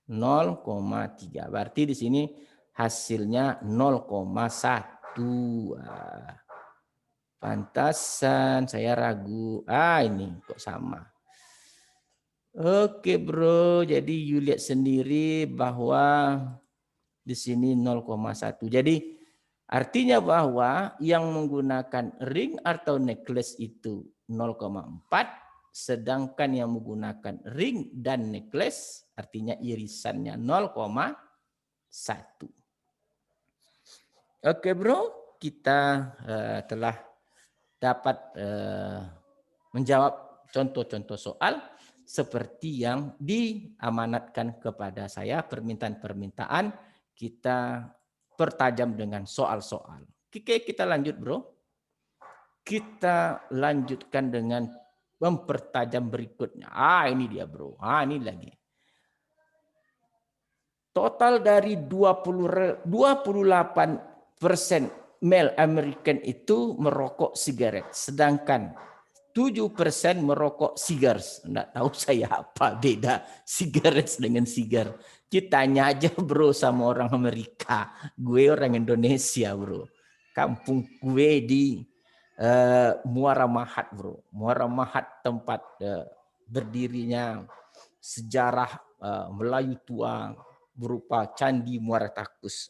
0,3. Berarti di sini hasilnya 0,1. Pantasan saya ragu. Ini kok sama. Oke bro, jadi you lihat sendiri bahwa di sini 0,1. Jadi artinya bahwa yang menggunakan ring atau necklace itu 0,4, sedangkan yang menggunakan ring dan necklace artinya irisannya 0,1. Oke bro, kita telah dapat menjawab contoh-contoh soal seperti yang diamanatkan kepada saya, permintaan-permintaan kita pertajam dengan soal-soal. Oke, kita lanjut bro. Kita lanjutkan dengan mempertajam berikutnya. Ini dia bro. Ini lagi. Total dari 28% male American itu merokok sigaret. Sedangkan 7% merokok cigars. Nggak tahu saya apa beda cigarettes dengan cigar. Kita tanya aja bro sama orang Amerika. Gue orang Indonesia bro. Kampung gue di Muara Mahat bro. Muara Mahat tempat berdirinya sejarah Melayu tua berupa Candi Muara Takus.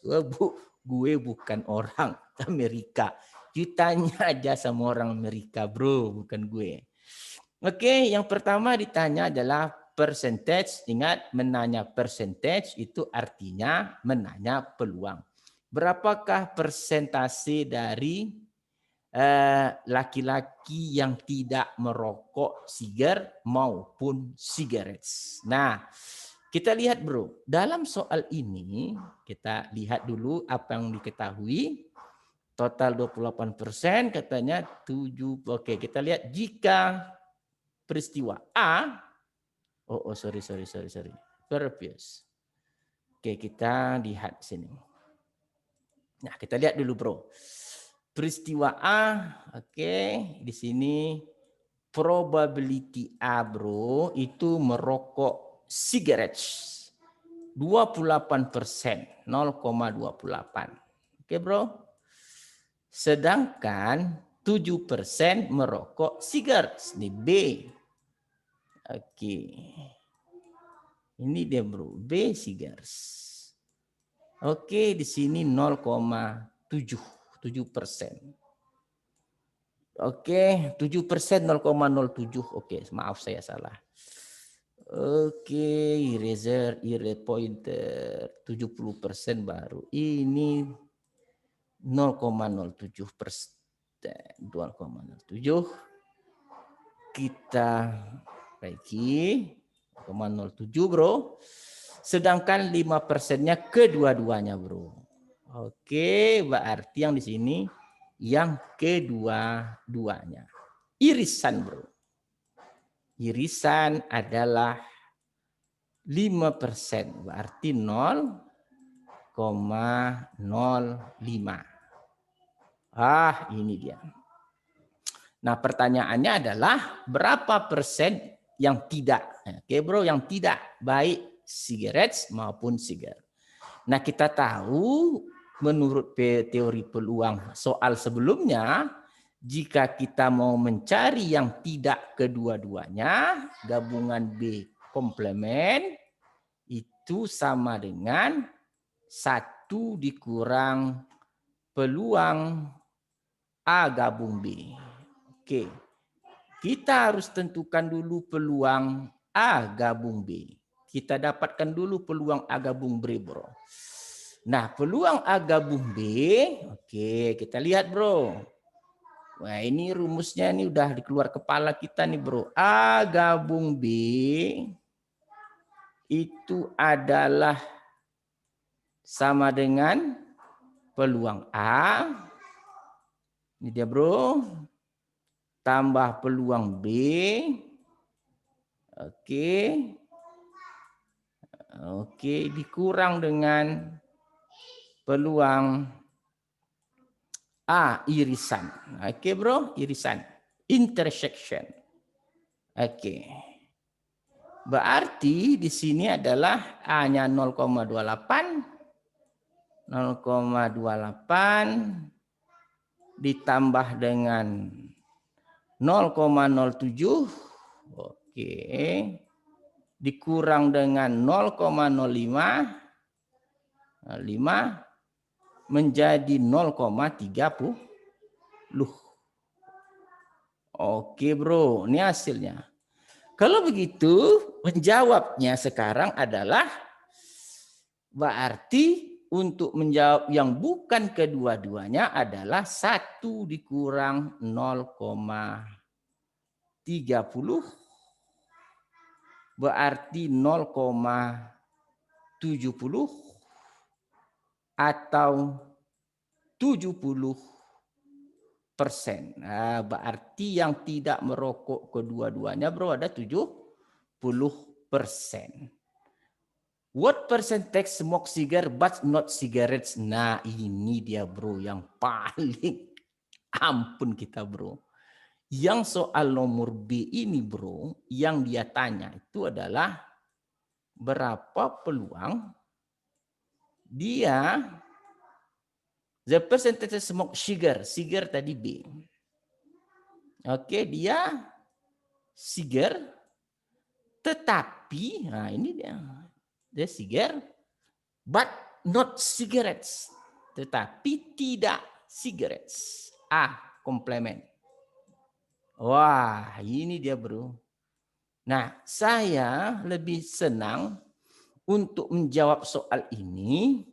Gue bukan orang Amerika. Ditanya aja sama orang Amerika bro, bukan gue. Oke, yang pertama ditanya adalah percentage. Ingat, menanya percentage itu artinya menanya peluang. Berapakah persentase dari laki-laki yang tidak merokok sigar maupun cigarettes? Nah, kita lihat bro, dalam soal ini kita lihat dulu apa yang diketahui. Total 28% katanya 7. Oke, kita lihat jika peristiwa A. Sorry. Previous. Oke, kita lihat sini. Nah, kita lihat dulu bro. Peristiwa A, oke, di sini probability A bro itu merokok cigarettes 28%, 0,28. Oke bro. Sedangkan 7% merokok cigars. Ini B. Oke. Ini dia bro, B cigars. Oke, di sini 0,7%. Oke, 7% 0,07. Oke, maaf saya salah. Oke, eraser pointer 70% baru. Ini 0,07%. 2,07 kita baiki 0,07 bro, sedangkan 5%-nya kedua-duanya bro. Oke, berarti yang di sini yang kedua-duanya irisan bro. Irisan adalah 5%, berarti 0,05. Ini dia. Nah, pertanyaannya adalah berapa persen yang tidak? Oke, bro, yang tidak baik cigarettes maupun sigar. Nah, kita tahu menurut teori peluang soal sebelumnya, jika kita mau mencari yang tidak kedua-duanya, gabungan B komplement itu sama dengan 1 dikurang peluang A gabung B. Oke, kita harus tentukan dulu peluang A gabung B. Kita dapatkan dulu peluang A gabung B, bro. Nah, peluang A gabung B, oke, kita lihat bro. Wah, ini rumusnya ini udah di keluar kepala kita nih bro. A gabung B itu adalah sama dengan peluang A. Ini dia bro. Tambah peluang B. Oke. Oke, dikurang dengan peluang A, irisan. Oke bro, irisan. Intersection. Oke. Berarti di sini adalah A-nya 0,28. 0,28 ditambah dengan 0,07. Oke. Dikurang dengan 0,05. 5 menjadi 0,30. Oke bro, ini hasilnya. Kalau begitu, menjawabnya sekarang adalah berarti untuk menjawab yang bukan kedua-duanya adalah 1 dikurang 0,30 berarti 0,70 atau 70%. Nah, berarti yang tidak merokok kedua-duanya bro ada 70%. What percentage smoke cigar but not cigarettes? Nah ini dia bro yang paling ampun kita bro. Yang soal nomor B ini bro, yang dia tanya itu adalah berapa peluang dia the percentage smoke cigar tadi B. Oke, dia cigar tetapi nah ini dia cigar but not cigarettes. Tetapi tidak cigarettes. Komplement. Wah, ini dia bro. Nah, saya lebih senang untuk menjawab soal ini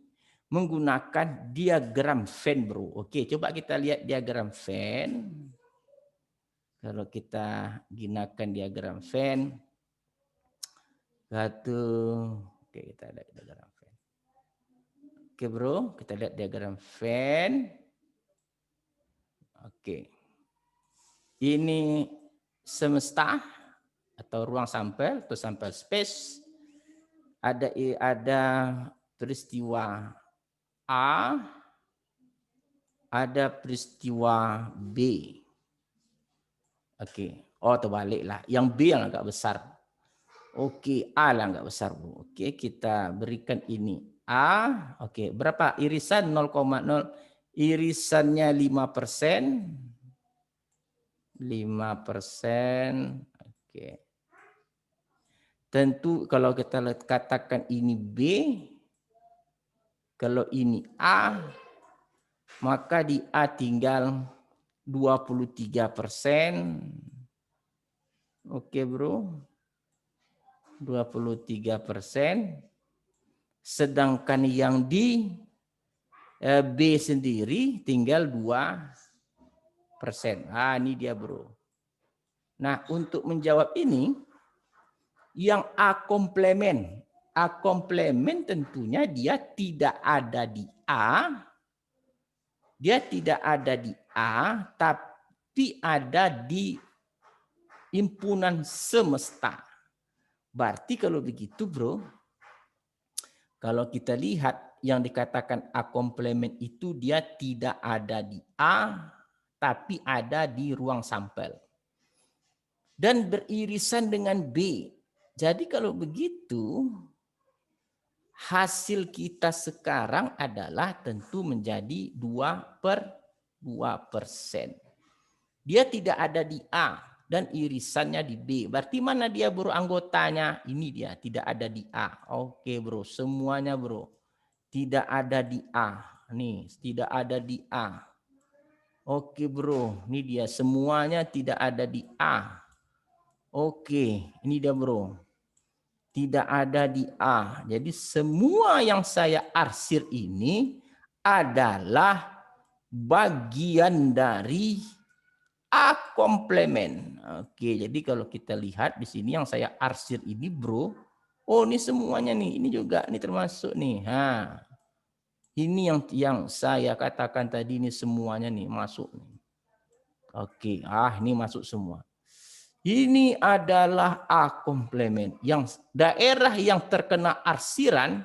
menggunakan diagram Venn bro. Oke, coba kita lihat diagram Venn. Kalau kita gunakan diagram Venn. Oke, kita lihat diagram Venn. Oke bro, kita lihat diagram Venn. Oke. Ini semesta atau ruang sampel atau sampel space. Ada peristiwa A, ada peristiwa B. Oke. Oh, terbalik lah. Yang B yang agak besar. Oke, A yang agak besar, Bu. Oke, kita berikan ini A. Oke, berapa irisan 0,0? Irisannya 5%. 5%. Oke. Tentu kalau kita katakan ini B, kalau ini A, maka di A tinggal 23%. Oke bro, 23%. Sedangkan yang di B sendiri tinggal 2%. Ini dia bro. Nah untuk menjawab ini, yang A komplement. A komplement tentunya dia tidak ada di A. Dia tidak ada di A, tapi ada di himpunan semesta. Berarti kalau begitu bro, kalau kita lihat yang dikatakan A komplement itu dia tidak ada di A, tapi ada di ruang sampel. Dan beririsan dengan B. Jadi kalau begitu, hasil kita sekarang adalah tentu menjadi 2/2%. Dia tidak ada di A dan irisannya di B. Berarti mana dia bro anggotanya? Ini dia tidak ada di A. Oke bro, semuanya bro. Tidak ada di A. Nih, tidak ada di A. Oke bro, ini dia semuanya tidak ada di A. Oke, ini dia bro. tidak ada di A. Jadi semua yang saya arsir ini adalah bagian dari A komplemen. Oke, jadi kalau kita lihat di sini yang saya arsir ini, bro. Oh, ini semuanya nih. Ini juga, ini termasuk nih. Ini yang saya katakan tadi, ini semuanya nih masuk. Oke, ini masuk semua. Ini adalah A komplemen. Yang daerah yang terkena arsiran,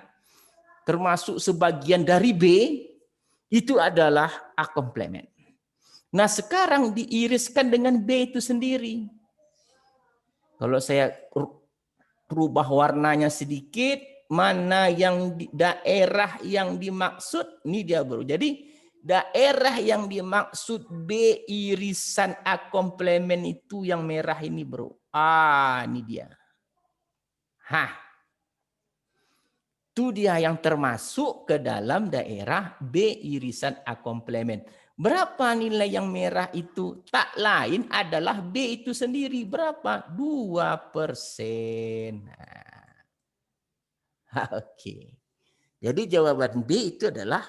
termasuk sebagian dari B, itu adalah A komplemen. Nah, sekarang diiriskan dengan B itu sendiri. Kalau saya rubah warnanya sedikit, mana yang daerah yang dimaksud, ini dia bro. Jadi daerah yang dimaksud B irisan A komplemen itu yang merah ini bro. Ini dia. Itu dia yang termasuk ke dalam daerah B irisan A komplemen. Berapa nilai yang merah itu? Tak lain adalah B itu sendiri. Berapa? 2%. Oke. Jadi jawaban B itu adalah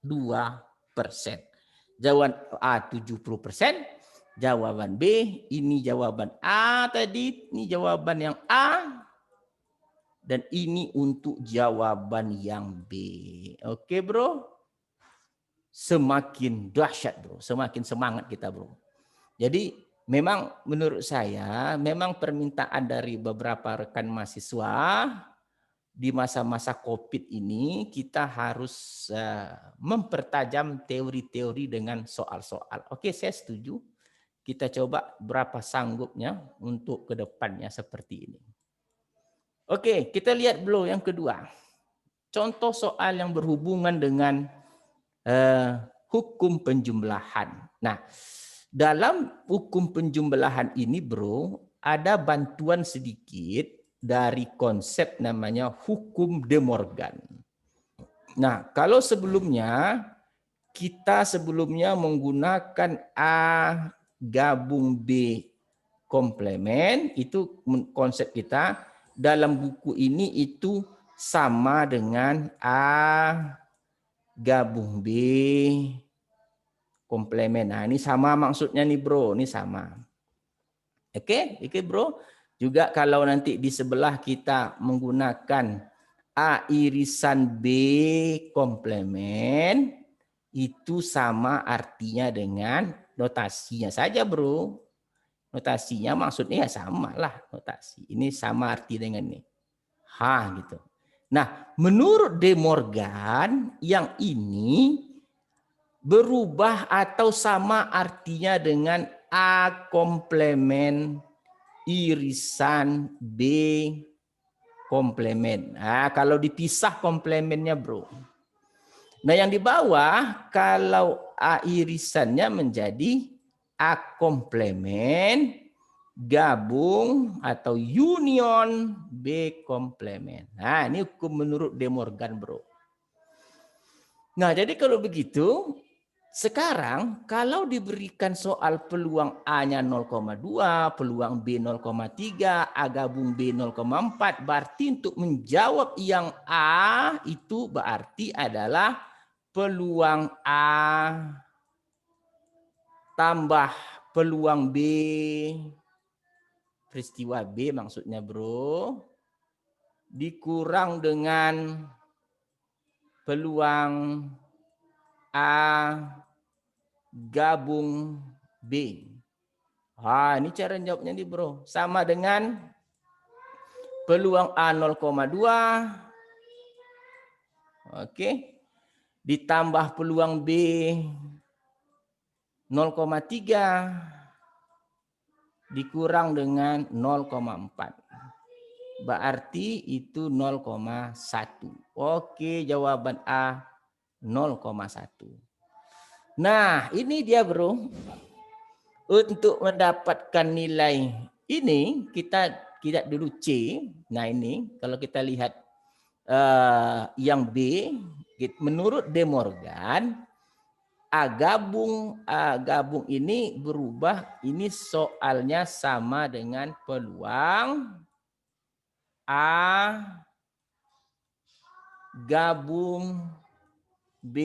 2%. Jawaban A 70%. Jawaban B, ini jawaban A tadi. Ini jawaban yang A. Dan ini untuk jawaban yang B. Oke bro. Semakin dahsyat bro. Semakin semangat kita bro. Jadi memang menurut saya, memang permintaan dari beberapa rekan mahasiswa di masa-masa COVID ini kita harus mempertajam teori-teori dengan soal-soal. Oke, saya setuju. Kita coba berapa sanggupnya untuk kedepannya seperti ini. Oke, kita lihat dulu yang kedua. Contoh soal yang berhubungan dengan hukum penjumlahan. Nah, dalam hukum penjumlahan ini bro, ada bantuan sedikit dari konsep namanya hukum De Morgan. Nah, kalau sebelumnya kita menggunakan A gabung B komplemen, itu konsep kita dalam buku ini itu sama dengan A gabung B komplemen. Nah, ini sama maksudnya nih bro, ini sama. Oke bro. Juga kalau nanti di sebelah kita menggunakan A irisan B komplemen, itu sama artinya dengan notasinya saja bro. Notasinya maksudnya ya sama lah notasi. Ini sama arti dengan ini. Gitu. Nah, menurut De Morgan yang ini berubah atau sama artinya dengan A komplemen irisan B komplemen. Nah, kalau dipisah komplemennya bro. Nah, yang di bawah kalau A irisannya menjadi A komplemen gabung atau union B komplemen. Nah, ini hukum menurut De Morgan bro. Nah, jadi kalau begitu, sekarang kalau diberikan soal peluang A-nya 0,2, peluang B 0,3, A gabung B 0,4, berarti untuk menjawab yang A itu berarti adalah peluang A tambah peluang B, peristiwa B maksudnya bro, dikurang dengan peluang A gabung B. Ini cara jawabnya nih bro. Sama dengan peluang A 0,2. Oke. Ditambah peluang B 0,3. Dikurang dengan 0,4. Berarti itu 0,1. Oke, jawaban A 0,1. Nah, ini dia bro. Untuk mendapatkan nilai ini kita dulu C. Nah, ini kalau kita lihat yang B menurut De Morgan A gabung ini berubah, ini soalnya sama dengan peluang A gabung B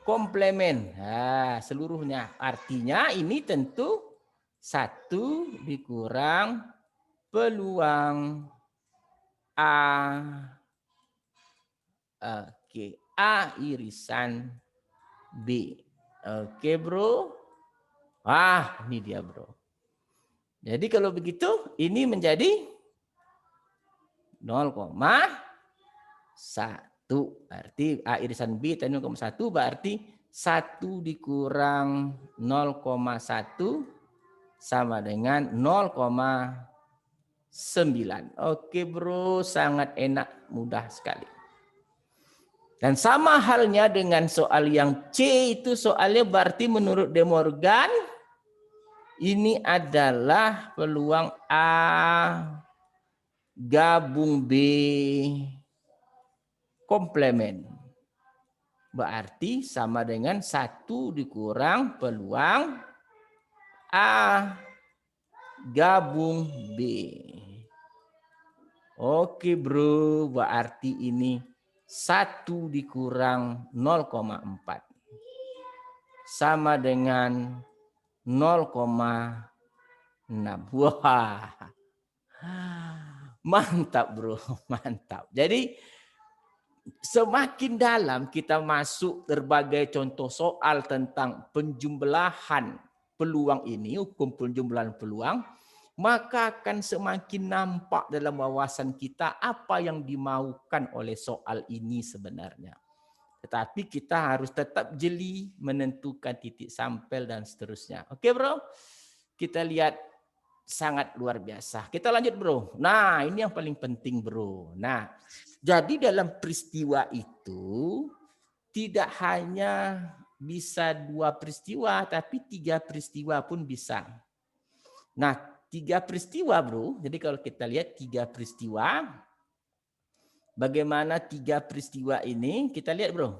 komplemen. Nah, seluruhnya. Artinya ini tentu 1 dikurang peluang A. Oke, A irisan B. Oke, bro. Wah, ini dia, bro. Jadi kalau begitu, ini menjadi 0,1. Berarti A irisan B tadi 0,1 berarti 1 dikurang 0,1 sama dengan 0,9. Oke, bro, sangat enak, mudah sekali. Dan sama halnya dengan soal yang C itu soalnya berarti menurut De Morgan ini adalah peluang A gabung B komplemen. Berarti sama dengan 1 dikurang peluang A gabung B. Oke, bro, berarti ini 1 dikurang 0,4 sama dengan 0,6. Wah, mantap, bro, mantap. Jadi semakin dalam kita masuk berbagai contoh soal tentang penjumlahan peluang ini, hukum penjumlahan peluang, maka akan semakin nampak dalam wawasan kita apa yang dimaukan oleh soal ini sebenarnya. Tetapi kita harus tetap jeli menentukan titik sampel dan seterusnya. Oke, bro? Kita lihat sangat luar biasa. Kita lanjut, bro. Nah, ini yang paling penting, bro. Nah, jadi dalam peristiwa itu tidak hanya bisa 2 peristiwa, tapi 3 peristiwa pun bisa. Nah, 3 peristiwa, bro. Jadi kalau kita lihat 3 peristiwa, bagaimana 3 peristiwa ini? Kita lihat, bro.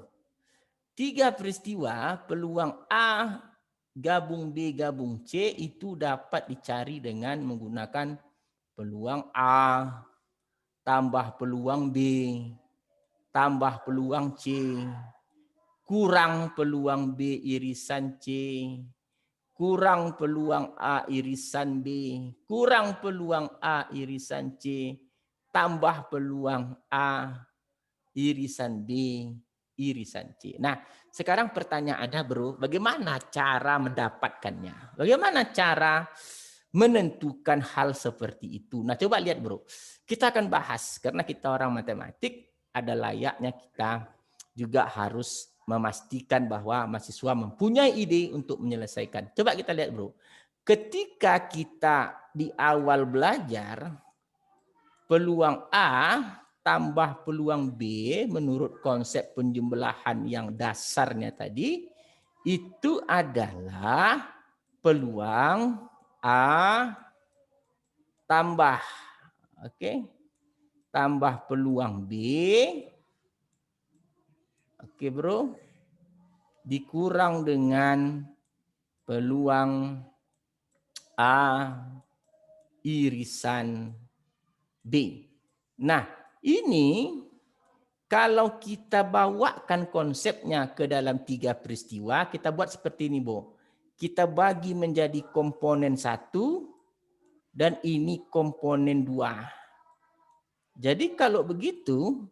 3 peristiwa peluang A gabung B gabung C itu dapat dicari dengan menggunakan peluang A tambah peluang B tambah peluang C kurang peluang B irisan C kurang peluang A irisan B kurang peluang A irisan C tambah peluang A irisan B irisan C. Nah, sekarang pertanyaannya, bro, bagaimana cara mendapatkannya? Bagaimana cara menentukan hal seperti itu? Nah, coba lihat, bro. Kita akan bahas, karena kita orang matematik, ada layaknya kita juga harus memastikan bahwa mahasiswa mempunyai ide untuk menyelesaikan. Coba kita lihat, bro. Ketika kita di awal belajar, peluang A tambah peluang B menurut konsep penjumlahan yang dasarnya tadi itu adalah peluang A tambah tambah peluang B bro dikurang dengan peluang A irisan B. Nah, ini kalau kita bawakan konsepnya ke dalam 3 peristiwa, kita buat seperti ini, Bo. Kita bagi menjadi komponen 1 dan ini komponen 2. Jadi kalau begitu,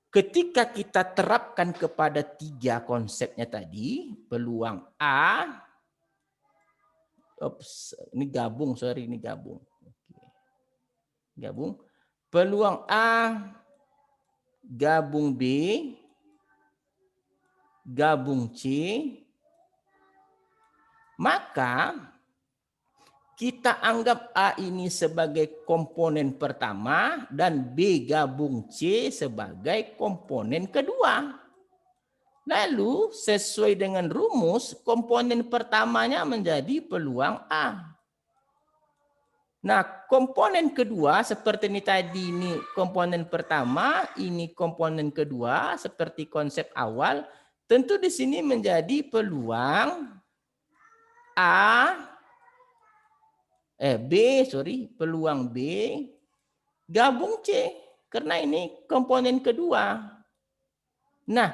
ketika kita terapkan kepada 3 konsepnya tadi, peluang A, ini gabung, ini gabung. Gabung. Peluang A gabung B gabung C, maka kita anggap A ini sebagai komponen pertama dan B gabung C sebagai komponen kedua. Lalu sesuai dengan rumus, komponen pertamanya menjadi peluang A. Nah, komponen kedua seperti ini tadi, ini komponen pertama, ini komponen kedua seperti konsep awal, tentu di sini menjadi peluang A peluang B gabung C. Karena ini komponen kedua. Nah,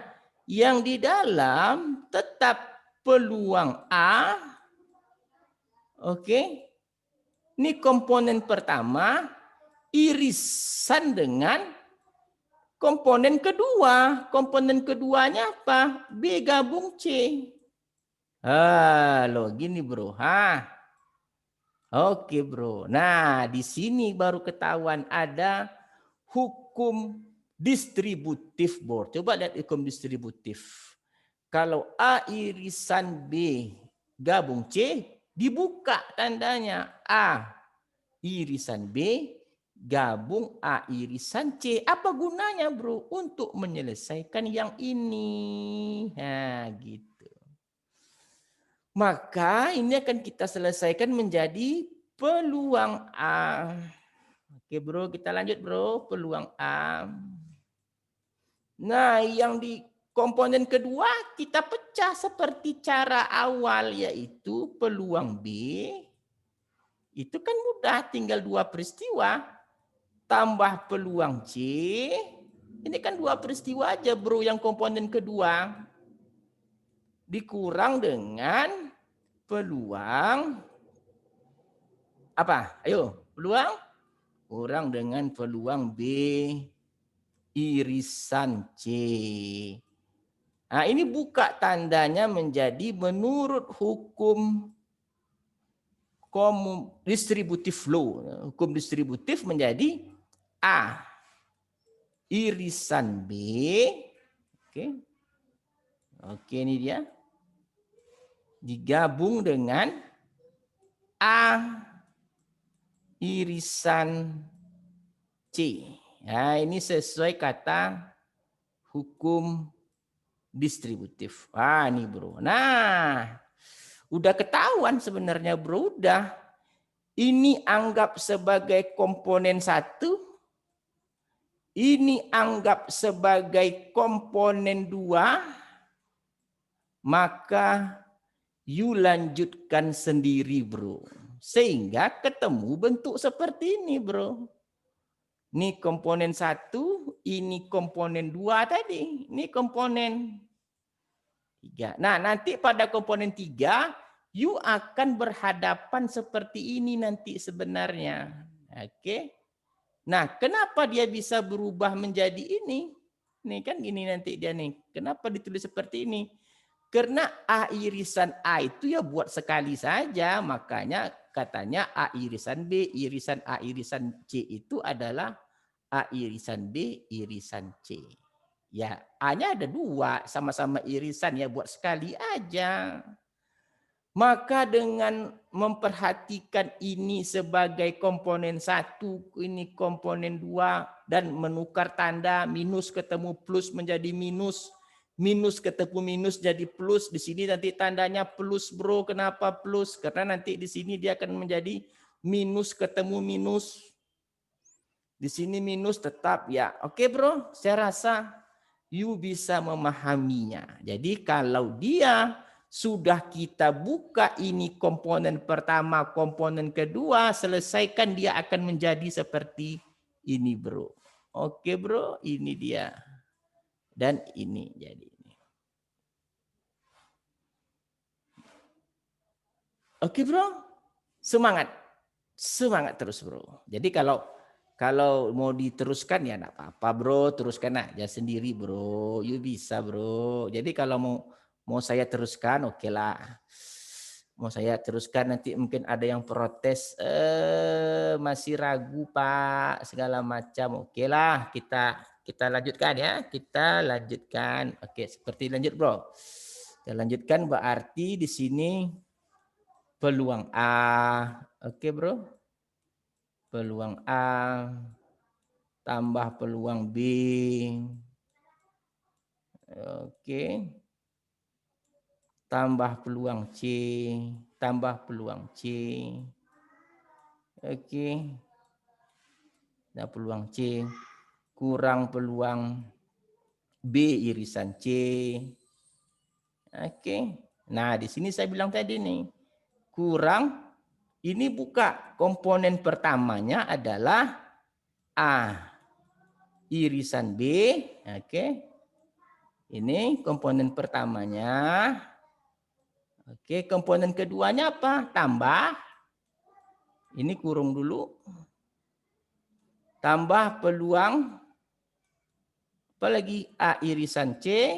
yang di dalam tetap peluang A. Oke. Ini komponen pertama irisan dengan komponen kedua. Komponen keduanya apa? B gabung C. Loh gini bro. Oke bro. Nah di sini baru ketahuan ada hukum distributif bro. Coba lihat hukum distributif. Kalau A irisan B gabung C, dibuka tandanya A irisan B gabung A irisan C. Apa gunanya bro? Untuk menyelesaikan yang ini. Nah gitu. Maka ini akan kita selesaikan menjadi peluang A. Oke bro, kita lanjut bro. Peluang A. Nah yang di komponen kedua kita pecah seperti cara awal, yaitu peluang B. Itu kan mudah, tinggal dua peristiwa. Tambah peluang C. Ini kan dua peristiwa aja bro yang komponen kedua. Dikurang dengan peluang apa? Ayo, peluang kurang dengan peluang B irisan C. Nah, ini buka tandanya menjadi menurut hukum distributif law. Hukum distributif menjadi A irisan B. Oke, ini dia. Digabung dengan A irisan C. Nah, ini sesuai kata hukum distributif. Ini bro. Nah, udah ketahuan sebenarnya bro. Udah. Ini anggap sebagai komponen satu. Ini anggap sebagai komponen dua. Maka you lanjutkan sendiri bro. Sehingga ketemu bentuk seperti ini bro. Ini komponen satu, ini komponen dua tadi. Ini komponen tiga. Nah nanti pada komponen tiga, you akan berhadapan seperti ini nanti sebenarnya. Oke. Nah kenapa dia bisa berubah menjadi ini? Nih kan gini nanti dia nih. Kenapa ditulis seperti ini? Karena A irisan A itu ya buat sekali saja. Makanya katanya A irisan B, irisan A irisan C itu adalah A irisan B, irisan C. Ya, A-nya ada dua, sama-sama irisan ya buat sekali aja. Maka dengan memperhatikan ini sebagai komponen satu, ini komponen dua, dan menukar tanda minus ketemu plus menjadi minus, minus ketemu minus jadi plus. Di sini nanti tandanya plus bro. Kenapa plus? Karena nanti di sini dia akan menjadi minus ketemu minus. Di sini minus tetap ya. Oke bro, saya rasa you bisa memahaminya. Jadi kalau dia sudah kita buka ini komponen pertama, komponen kedua, selesaikan dia akan menjadi seperti ini bro. Oke bro, ini dia. Dan ini jadi. Oke bro, semangat. Semangat terus bro. Jadi kalau mau diteruskan ya enggak apa-apa bro, teruskan aja sendiri bro. You bisa bro. Jadi kalau mau saya teruskan oke lah. Mau saya teruskan nanti mungkin ada yang protes, masih ragu Pak, segala macam. Oke lah, kita lanjutkan ya. Kita lanjutkan. Oke, seperti lanjut bro. Kita lanjutkan berarti di sini peluang A. Oke bro. Peluang A tambah peluang B. Oke. Tambah peluang C, tambah peluang C. Oke. Nah, peluang C kurang peluang B irisan C. Oke. Nah, di sini saya bilang tadi nih, kurang Ini buka. Komponen pertamanya adalah A irisan B. Oke. Ini komponen pertamanya. Oke, komponen keduanya apa? Tambah. Ini kurung dulu. Tambah peluang. Apalagi A irisan C.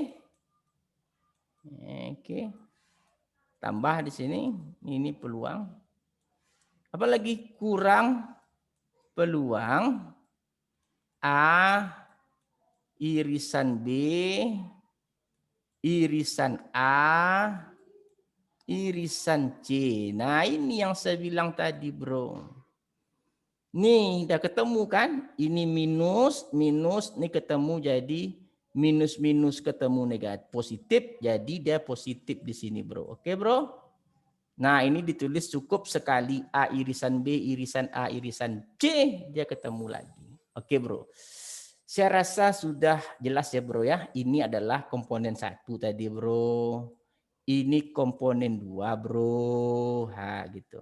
Oke. Tambah di sini. Ini peluang. Apalagi kurang peluang A irisan B irisan A irisan C. Nah, ini yang saya bilang tadi, bro. Nih, udah ketemu kan? Ini minus, minus, ini ketemu jadi minus, minus ketemu negatif, positif, jadi dia positif di sini, bro. Oke, bro? Nah, ini ditulis cukup sekali A irisan B, irisan A, irisan C, dia ketemu lagi. Oke, bro. Saya rasa sudah jelas ya, bro ya. Ini adalah komponen 1 tadi, bro. Ini komponen 2, bro. Ha, gitu.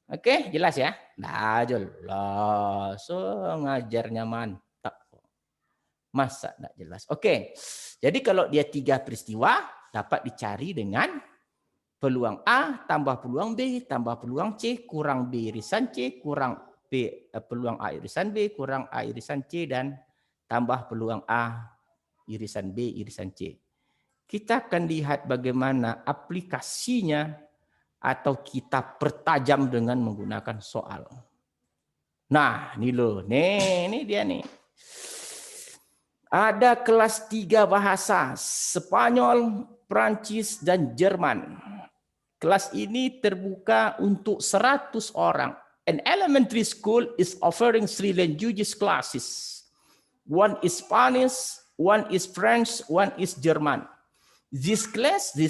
Oke, jelas ya? Nah, jelas. So, ngajarnya mantap. Masa enggak jelas? Oke. Jadi kalau dia 3 peristiwa dapat dicari dengan peluang A tambah peluang B tambah peluang C kurang B irisan C kurang peluang A irisan B kurang A irisan C dan tambah peluang A irisan B irisan C. Kita akan lihat bagaimana aplikasinya atau kita pertajam dengan menggunakan soal. Nah, ini loh. Nih, ini dia nih. Ada kelas 3 bahasa, Spanyol, Prancis, dan Jerman. Kelas ini terbuka untuk 100 orang. An elementary school is offering 3 languages classes. One is Spanish, one is French, one is German. These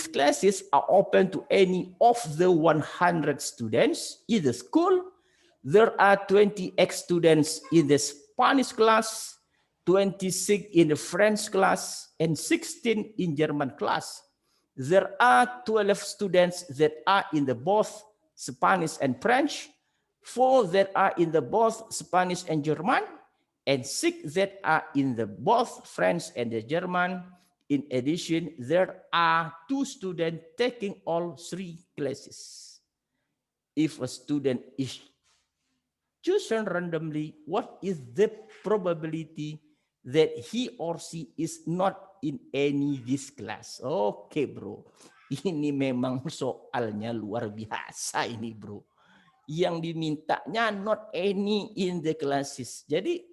classes are open to any of the 100 students in the school. There are 28 students in the Spanish class, 26 in the French class, and 16 in German class. There are 12 students that are in the both Spanish and French, 4 that are in the both Spanish and German, and 6 that are in the both French and the German. In addition, there are 2 students taking all 3 classes. If a student is chosen randomly, what is the probability that he or she is not in any this class? Oke, bro. Ini memang soalnya luar biasa ini, bro. Yang dimintanya not any in the classes. Jadi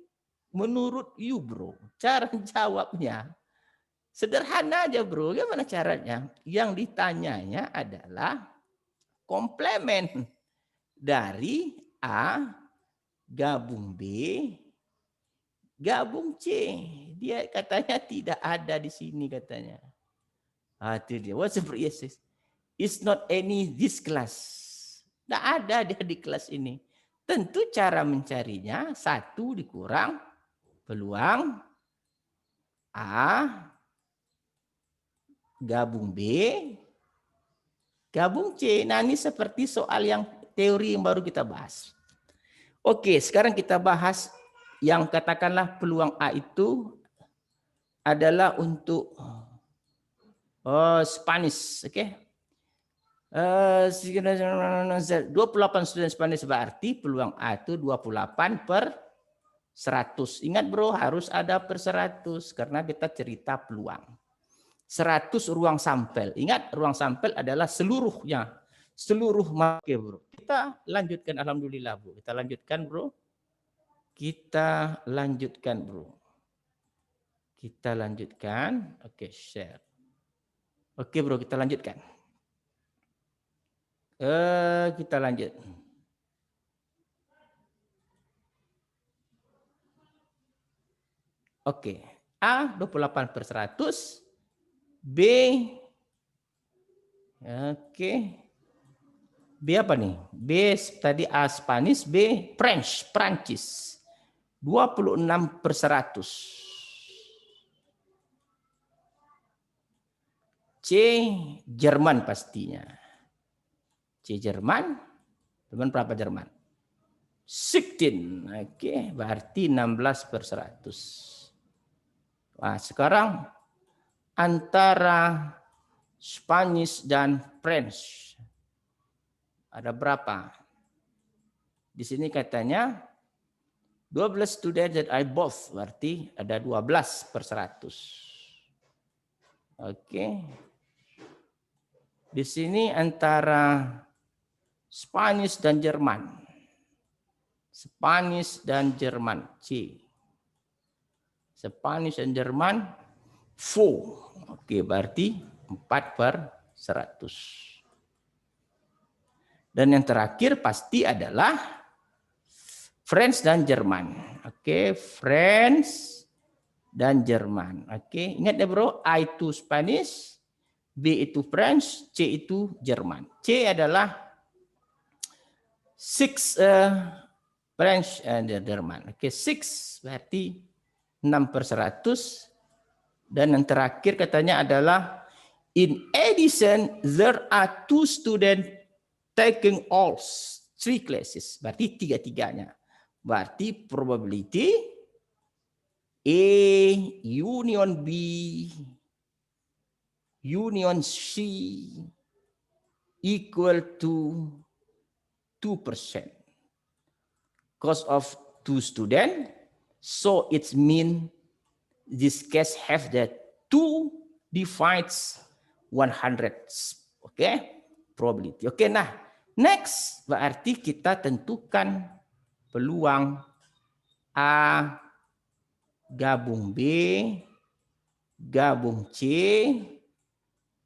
menurut you, bro, cara jawabnya sederhana aja, bro. Gimana caranya? Yang ditanyanya adalah komplement dari A gabung B gabung C. Dia katanya tidak ada di sini katanya. Itu dia. What's the yes? It's not any this class. Tidak ada dia di kelas ini. Tentu cara mencarinya 1 dikurang peluang A gabung B gabung C. Nah, ini seperti soal yang teori yang baru kita bahas. Oke, sekarang kita bahas yang katakanlah peluang A itu adalah untuk Spanish, oke? 28 student Spanish berarti peluang A itu 28/100. Ingat, bro, harus ada per 100 karena kita cerita peluang. 100 ruang sampel. Ingat, ruang sampel adalah seluruhnya. Seluruh market, bro. Kita lanjutkan, alhamdulillah, bro. Kita lanjutkan, bro. Kita lanjutkan, bro. Kita lanjutkan. Oke, share. Oke, bro, kita lanjutkan. Kita lanjut. Oke. A 28/100. B. Oke. B apa nih? B tadi A Spanish, B French, Prancis. 26/100. C Jerman pastinya. C Jerman. Dengan berapa Jerman? 16. Oke, berarti 16/100. Nah, sekarang antara Spanish dan French ada berapa? Di sini katanya 12 student that I both, berarti ada 12/100. Oke. Di sini antara Spanish dan Jerman. Spanish dan Jerman, C. Spanish dan Jerman, 4. Oke, berarti 4/100. Dan yang terakhir pasti adalah French dan Jerman. Oke, French dan Jerman. Oke, ingat ya bro, A itu Spanish, B itu French, C itu Jerman. C adalah 6 French and Jerman. Oke, 6 berarti 6/100. Dan yang terakhir katanya adalah in addition there are 2 students taking all 3 classes. Berarti tiga-tiganya. Berarti probability A union B union C equal to 2%. Cost of 2 students, so it means this case have that 2 divides 100. Oke, probability. Oke, nah next berarti kita tentukan peluang A gabung B gabung C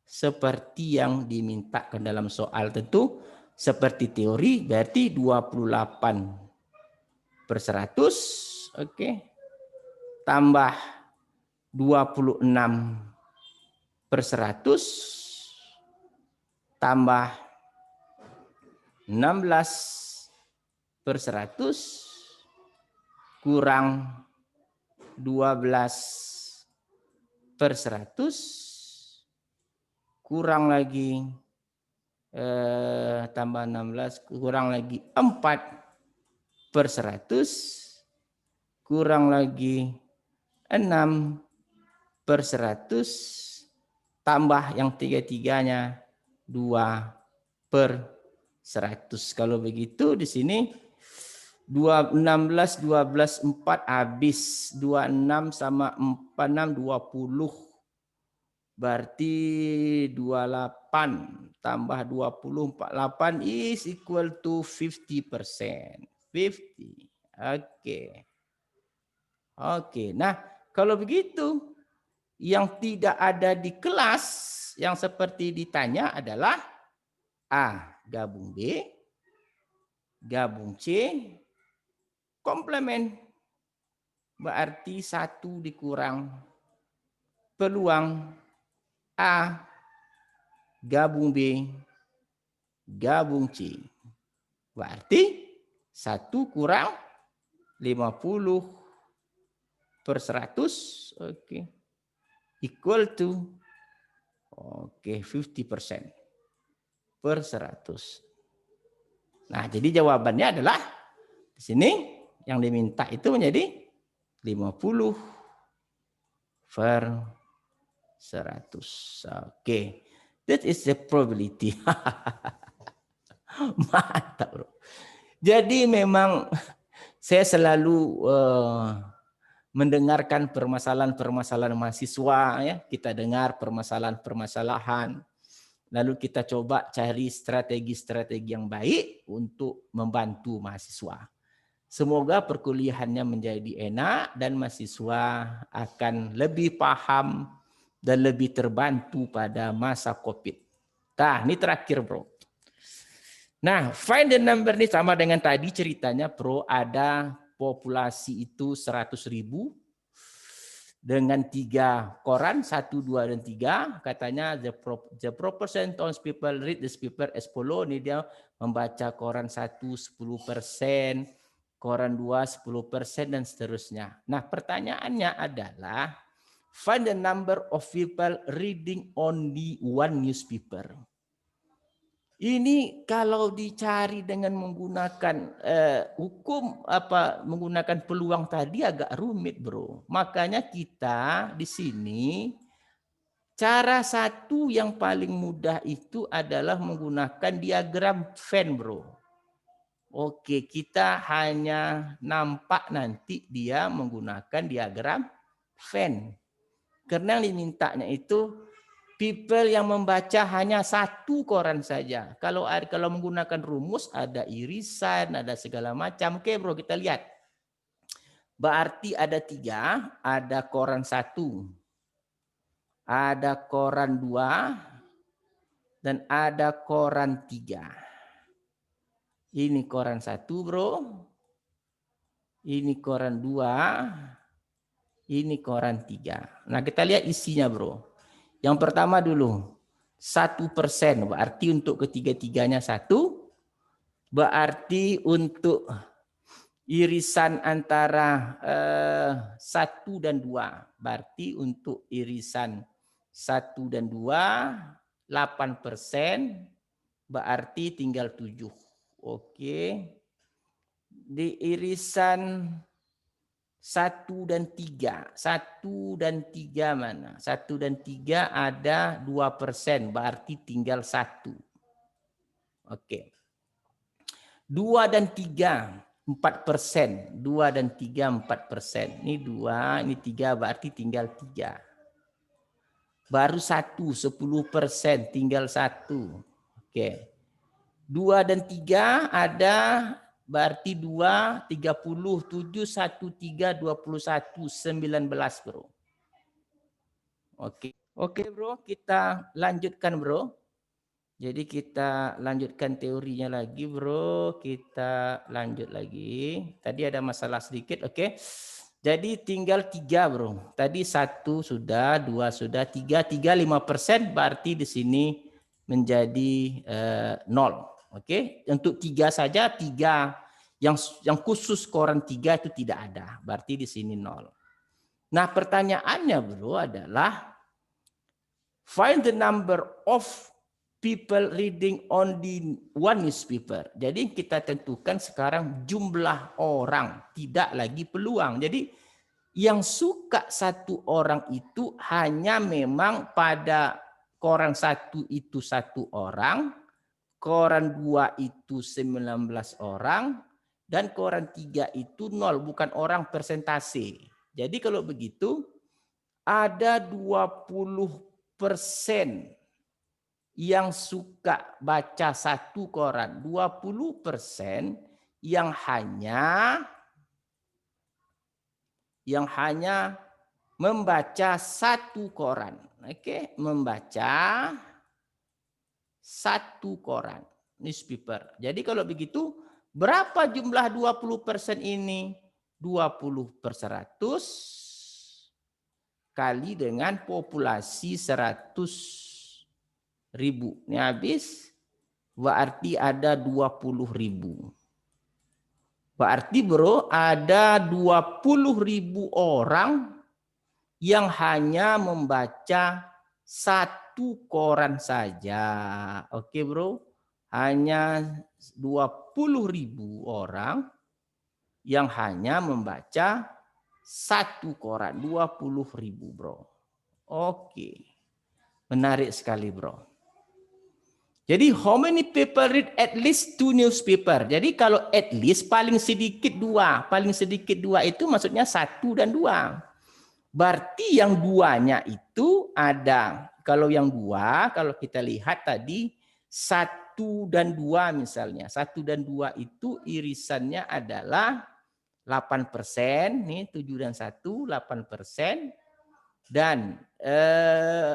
seperti yang dimintakan dalam soal. Tentu seperti teori berarti 28/100, oke, tambah 26/100 tambah 16/100 kurang 12/100 kurang lagi tambah 16 kurang lagi 4/100 kurang lagi 6/100 tambah yang tiga-tiganya 2/100. Kalau begitu di sini 16, 12, 4 habis. 26 sama 46, 20. Berarti 28 tambah 20, 48 is equal to 50%. 50. Oke. Oke, nah kalau begitu yang tidak ada di kelas yang seperti ditanya adalah A gabung B, gabung C, komplement. Berarti 1 dikurang peluang A gabung B, gabung C. Berarti 1 kurang 50/100, oke, equal to 50%/100. Nah, jadi jawabannya adalah di sini yang diminta itu menjadi 50/100. Oke, that is the probability. Mantap, bro. Jadi memang saya selalu mendengarkan permasalahan-permasalahan mahasiswa, ya. Kita dengar permasalahan-permasalahan, lalu kita coba cari strategi-strategi yang baik untuk membantu mahasiswa. Semoga perkuliahannya menjadi enak dan mahasiswa akan lebih paham dan lebih terbantu pada masa COVID. Nah, ini terakhir, bro. Nah, find the number ini sama dengan tadi ceritanya, bro. Ada populasi itu 100.000 dengan 3 koran, 1, 2, dan 3. Katanya the proportion of people read this paper as follow. Ini dia membaca koran 1 10%, koran 2 10%, dan seterusnya. Nah, pertanyaannya adalah find the number of people reading only one newspaper. Ini kalau dicari dengan menggunakan hukum menggunakan peluang tadi agak rumit, Bro. Makanya kita di sini cara satu yang paling mudah itu adalah menggunakan diagram Venn, Bro. Oke, kita hanya nampak nanti dia menggunakan diagram Venn. Karena yang dimintanya itu people yang membaca hanya satu koran saja. Kalau menggunakan rumus ada irisan, ada segala macam. Oke, Bro, kita lihat. Berarti ada 3, ada koran 1, ada koran 2, dan ada koran 3. Ini koran 1, Bro. Ini koran 2. Ini koran 3. Nah, kita lihat isinya, Bro. Yang pertama dulu. 1%. Berarti untuk ketiga-tiganya 1. Berarti untuk irisan antara 1 dan 2. Berarti untuk irisan 1 dan 2, 8%. Berarti tinggal 7. Oke. Di irisan 1 dan 3. 1 dan 3 mana? 1 dan 3 ada 2%. Berarti tinggal 1. Oke. 2 dan 3. 4%. 2 dan 3, 4%. Ini 2, ini 3, berarti tinggal 3. Baru 1, 10%. Tinggal 1. Oke. 2 dan 3 ada berarti 2, 30, 7, 1, 3, 21, 19, Bro. Oke. Oke, Bro, kita lanjutkan, Bro. Jadi kita lanjutkan teorinya lagi, Bro. Kita lanjut lagi. Tadi ada masalah sedikit, oke. Jadi tinggal 3, Bro. Tadi 1 sudah, 2 sudah, 3, 5%, berarti di sini menjadi 0. Oke, untuk 3 saja, 3 yang khusus koran 3 itu tidak ada. Berarti di sini 0. Nah, pertanyaannya, Bro, adalah find the number of people reading only one newspaper. Jadi kita tentukan sekarang jumlah orang, tidak lagi peluang. Jadi yang suka satu orang itu hanya memang pada koran 1 itu 1 orang, koran 2 itu 19 orang, dan koran 3 itu 0, bukan orang persentase. Jadi kalau begitu, ada 20% yang suka baca satu koran. 20% yang hanya membaca satu koran. Oke, membaca satu koran newspaper. Jadi kalau begitu berapa jumlah 20% ini? 20/100 kali dengan populasi 100.000. Ini habis berarti ada 20.000. Berarti, Bro, ada 20.000 orang yang hanya membaca satu koran saja. Oke, Bro. Hanya 20.000 orang yang hanya membaca satu koran. 20.000, Bro. Oke. Menarik sekali, Bro. Jadi how many people read at least 2 newspaper? Jadi kalau at least paling sedikit 2. Paling sedikit 2 itu maksudnya 1 dan 2. Berarti yang 2-nya itu ada. Kalau yang 2, kalau kita lihat tadi 1 dan 2 misalnya. 1 dan 2 itu irisannya adalah 8%. Nih 7 dan 1, 8%. Dan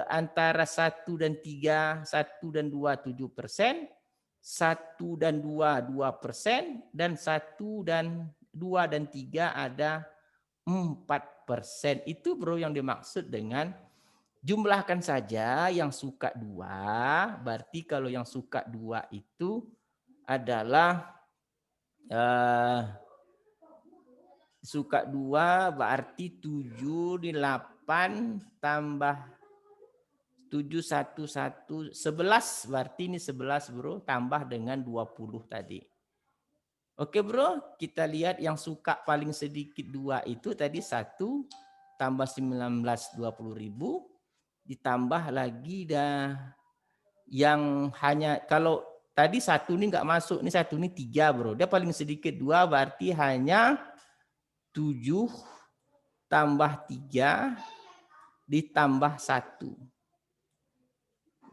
antara 1 dan 3, 1 dan 2, 7%. 1 dan 2, 2%. Dan 1 dan 2 dan 3 ada 4%. Itu, Bro, yang dimaksud dengan jumlahkan saja yang suka 2. Berarti kalau yang suka 2 itu adalah suka 2 berarti 7 di 8 tambah 711 11 berarti ini 11 bro, tambah dengan 20 tadi. Oke bro, kita lihat yang suka paling sedikit 2 itu tadi 1 tambah 19 20.000 ditambah lagi dah yang hanya kalau tadi 1 ini nggak masuk, ini 1 ini 3 bro. Dia paling sedikit 2 berarti hanya 7 tambah 3 ditambah 1.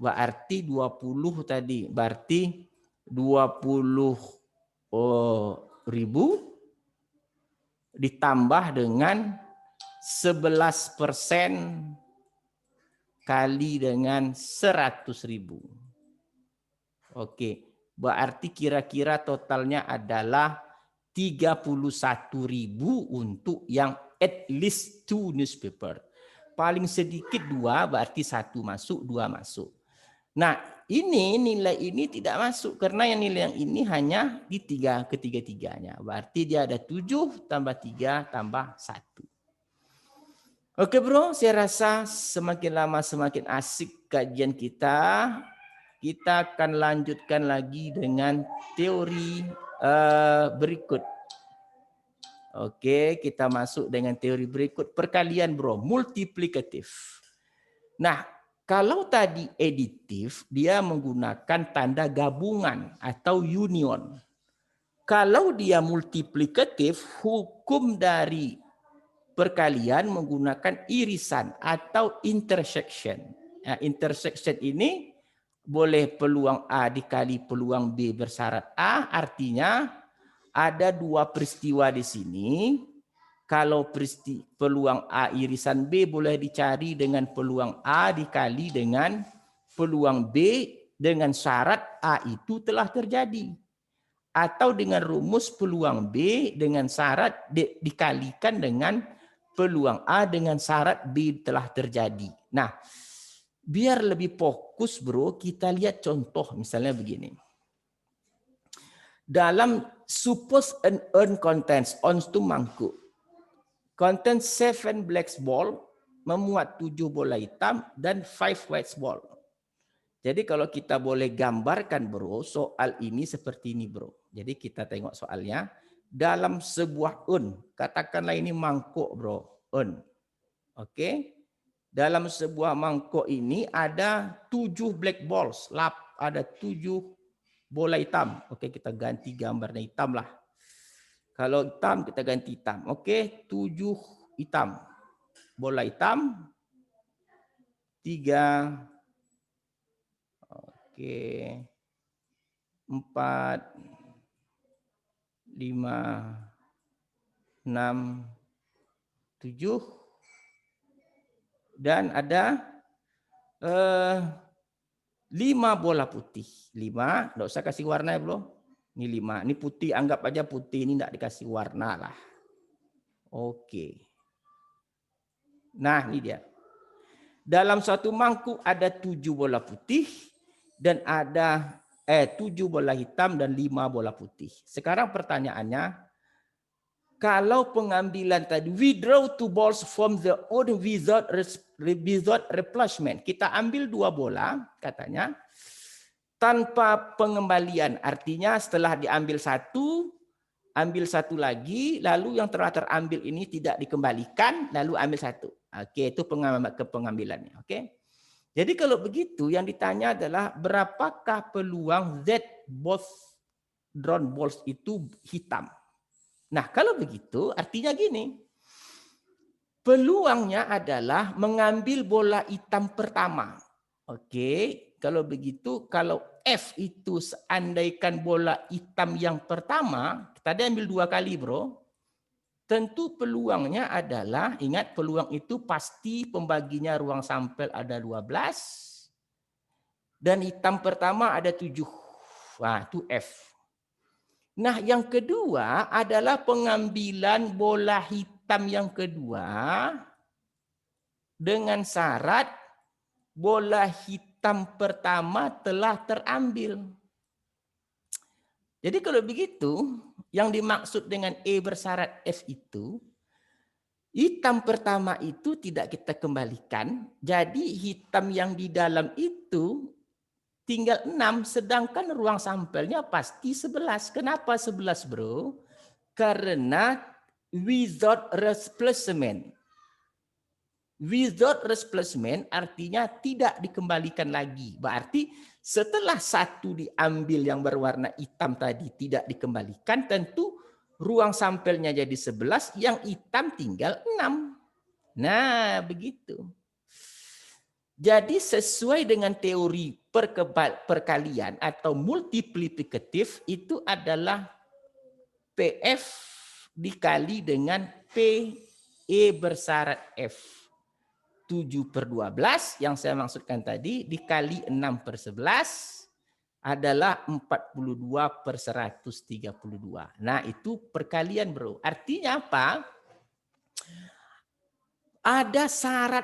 Berarti 20 tadi. Berarti 20.000 ditambah dengan 11% kali dengan 100.000. Oke, berarti kira-kira totalnya adalah 31.000 untuk yang at least 2 newspaper. Paling sedikit 2 berarti 1 masuk, 2 masuk. Nah, ini nilai ini tidak masuk karena yang nilai yang ini hanya di ketiga-tiganya. Berarti dia ada 7 tambah 3 tambah 1. Oke bro, saya rasa semakin lama semakin asik kajian kita. Kita akan lanjutkan lagi dengan teori berikut. Oke, kita masuk dengan teori berikut. Perkalian bro, multiplikatif. Nah, kalau tadi aditif, dia menggunakan tanda gabungan atau union. Kalau dia multiplikatif, hukum dari perkalian menggunakan irisan atau intersection. Nah, intersection ini boleh peluang A dikali peluang B bersyarat A, artinya ada 2 peristiwa di sini. Kalau peluang A irisan B boleh dicari dengan peluang A dikali dengan peluang B dengan syarat A itu telah terjadi. Atau dengan rumus peluang B dengan syarat dikalikan dengan peluang A dengan syarat B telah terjadi. Nah, biar lebih fokus bro, kita lihat contoh misalnya begini. Dalam suppose an urn contains on to mangkuk. Contains 7 black ball, memuat 7 bola hitam dan 5 white ball. Jadi kalau kita boleh gambarkan bro, soal ini seperti ini bro. Jadi kita tengok soalnya. Dalam sebuah urn, katakanlah ini mangkuk bro, urn. Oke. Dalam sebuah mangkuk ini ada 7 black balls, ada 7 bola hitam. Oke, kita ganti gambarnya hitam lah. Kalau hitam kita ganti hitam. Oke, 7 hitam. Bola hitam 3. Oke. 4 5 6 7 dan ada 5 bola putih. 5, enggak usah kasih warna ya, Bro. Ini 5. Ini putih, anggap aja putih, ini enggak dikasih warna lah. Oke. Nah, ini dia. Dalam suatu mangkuk ada 7 bola putih dan ada 7 bola hitam dan 5 bola putih. Sekarang pertanyaannya, kalau pengambilan tadi withdraw 2 balls from the odd without replacement, kita ambil 2 bola katanya tanpa pengembalian, artinya setelah diambil satu, ambil satu lagi, lalu yang telah terambil ini tidak dikembalikan, lalu ambil satu. Oke, itu pengambilannya. Oke. Jadi kalau begitu yang ditanya adalah berapakah peluang Z both drawn balls itu hitam. Nah, kalau begitu artinya gini. Peluangnya adalah mengambil bola hitam pertama. Oke, kalau begitu kalau F itu seandaikan bola hitam yang pertama, tadi ambil 2 kali, Bro. Tentu peluangnya adalah, ingat peluang itu pasti pembaginya ruang sampel ada 12 dan hitam pertama ada 7. Wah, itu F. Nah, yang kedua adalah pengambilan bola hitam yang kedua dengan syarat bola hitam pertama telah terambil. Jadi kalau begitu, yang dimaksud dengan E bersyarat F itu, Hitam pertama itu tidak kita kembalikan, jadi hitam yang di dalam itu tinggal 6, sedangkan ruang sampelnya pasti 11. Kenapa 11, bro? Karena without replacement. Without replacement artinya tidak dikembalikan lagi. Berarti setelah satu diambil yang berwarna hitam tadi tidak dikembalikan, tentu ruang sampelnya jadi 11, yang hitam tinggal 6. Nah, begitu. Jadi sesuai dengan teori perkalian atau multiplikatif itu adalah PF dikali dengan PE bersyarat F. 7/12 yang saya maksudkan tadi dikali 6/11 adalah 42/132. Nah, itu perkalian, bro. Artinya apa? Ada syarat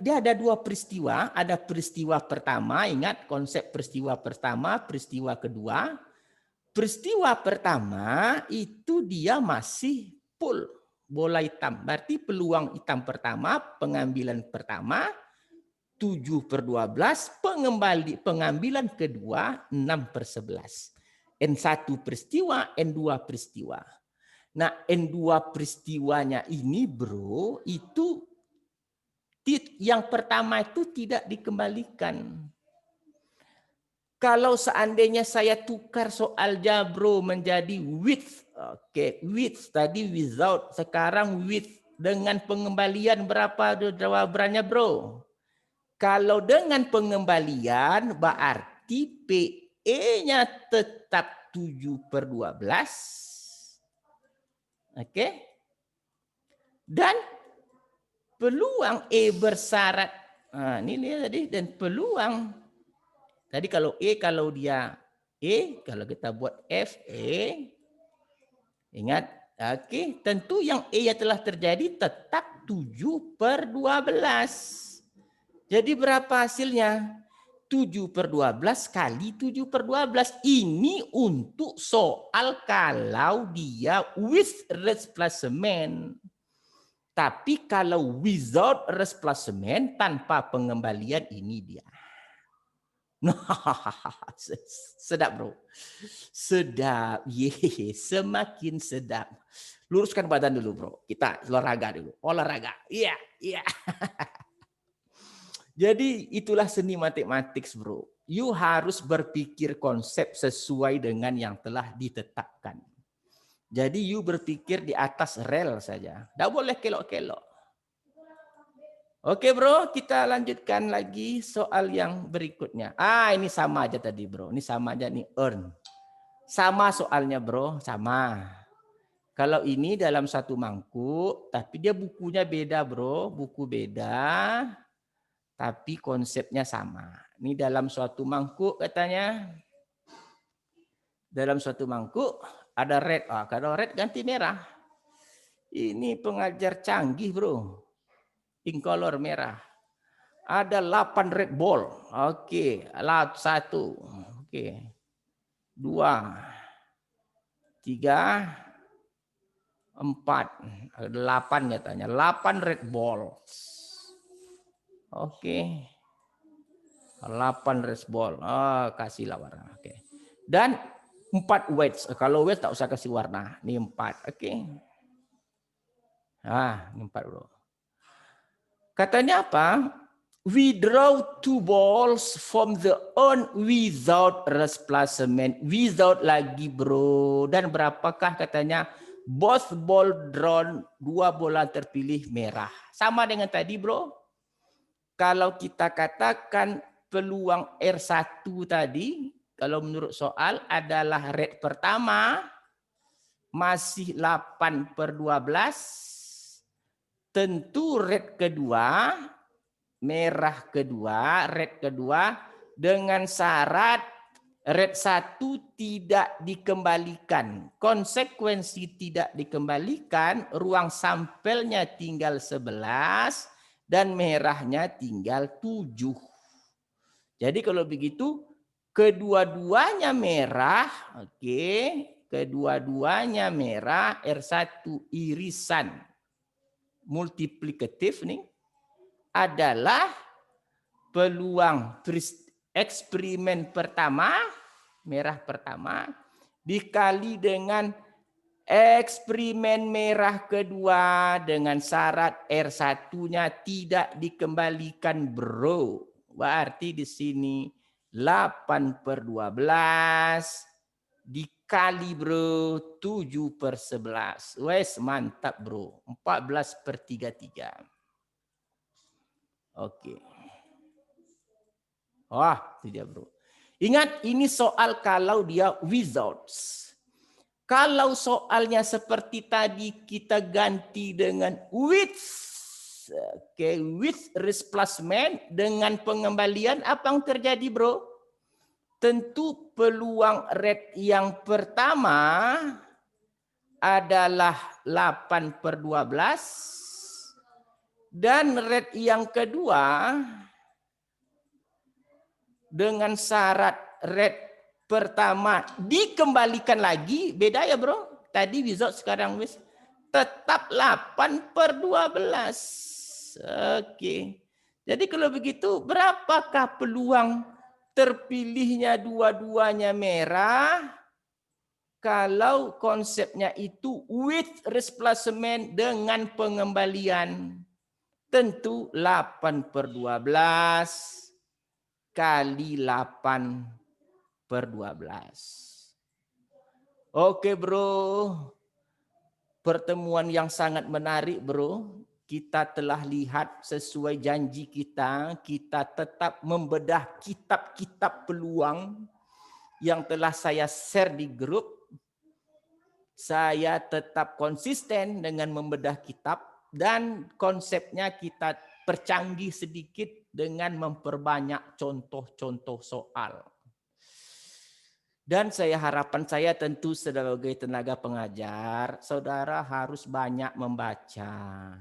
dia ada dua peristiwa, ada peristiwa pertama, ingat konsep peristiwa pertama, peristiwa kedua. Peristiwa pertama itu dia masih full bola hitam. Berarti peluang hitam pertama, pengambilan pertama 7/12, pengambilan kedua 6/11. N1 peristiwa, N2 peristiwa. Nah, N2 peristiwanya ini, bro, itu yang pertama itu tidak dikembalikan. Kalau seandainya saya tukar soal jabro menjadi with, oke, with tadi without, sekarang with, dengan pengembalian berapa jawabannya, bro? Kalau dengan pengembalian berarti PE-nya tetap 7/12. Oke. Dan peluang E bersyarat, nah, ini dia tadi, dan peluang tadi kalau E, kalau dia E, kalau kita buat F, E, ingat, oke, tentu yang E yang telah terjadi tetap 7/12. Jadi berapa hasilnya? 7/12 kali 7/12. Ini untuk soal kalau dia with replacement. Tapi kalau without replacement, tanpa pengembalian, ini dia. Sedap, bro. Sedap. Semakin sedap. Luruskan badan dulu, bro. Kita olahraga dulu. Olahraga. Iya, iya. Jadi itulah seni matematik, bro. You harus berpikir konsep sesuai dengan yang telah ditetapkan. Jadi you berpikir di atas rel saja. Tidak boleh kelok-kelok. Oke, bro, kita lanjutkan lagi soal yang berikutnya. Ini sama aja tadi, bro. Ini sama aja nih, earn. Sama soalnya, bro, sama. Kalau ini dalam satu mangkuk, tapi dia bukunya beda, bro. Buku beda, tapi konsepnya sama. Ini dalam suatu mangkuk katanya. Dalam suatu mangkuk ada red. Kalau red ganti merah. Ini pengajar canggih, bro. Pink color merah. Ada 8 red ball. Oke, 1. Oke. 2. 3. 4. Ada 8 katanya. 8 red ball. Oke. 8 red ball. Kasihlah warna. Oke. Dan 4 weights. Kalau weights tak usah kasih warna. Ini 4. Oke. Ini 4, bro. Katanya apa? We draw 2 balls from the on without replacement. Without lagi, bro. Dan berapakah katanya? Both ball drawn, 2 bola terpilih merah. Sama dengan tadi, bro. Kalau kita katakan peluang R1 tadi, kalau menurut soal adalah red pertama, masih 8/12. Tentu red kedua, merah kedua, red kedua, dengan syarat red 1 tidak dikembalikan. Konsekuensi tidak dikembalikan, ruang sampelnya tinggal 11 dan merahnya tinggal 7. Jadi kalau begitu kedua-duanya merah, oke. kedua-duanya merah, R1 irisan multiplikatif nih adalah peluang eksperimen pertama, merah pertama, dikali dengan eksperimen merah kedua dengan syarat R1-nya tidak dikembalikan, bro. Berarti di sini 8/12 dikali, bro, 7/11. Wes, mantap, bro. 14/33. Oke. Wah, itu dia, bro. Ingat, ini soal kalau dia without. Kalau soalnya seperti tadi kita ganti dengan with. Oke, with replacement dengan pengembalian, apa yang terjadi, bro? Tentu peluang rate yang pertama adalah 8/12 dan rate yang kedua dengan syarat rate pertama dikembalikan lagi, beda ya, bro. Tadi without, sekarang with, tetap 8/12. Oke. Jadi kalau begitu, berapakah peluang terpilihnya dua-duanya merah kalau konsepnya itu with replacement dengan pengembalian? Tentu 8/12 kali 8/12. Oke, bro. Pertemuan yang sangat menarik, bro. Kita telah lihat sesuai janji kita tetap membedah kitab-kitab peluang yang telah saya share di grup. Saya tetap konsisten dengan membedah kitab dan konsepnya kita percanggih sedikit dengan memperbanyak contoh-contoh soal. Dan harapan saya tentu sebagai tenaga pengajar, saudara harus banyak membaca.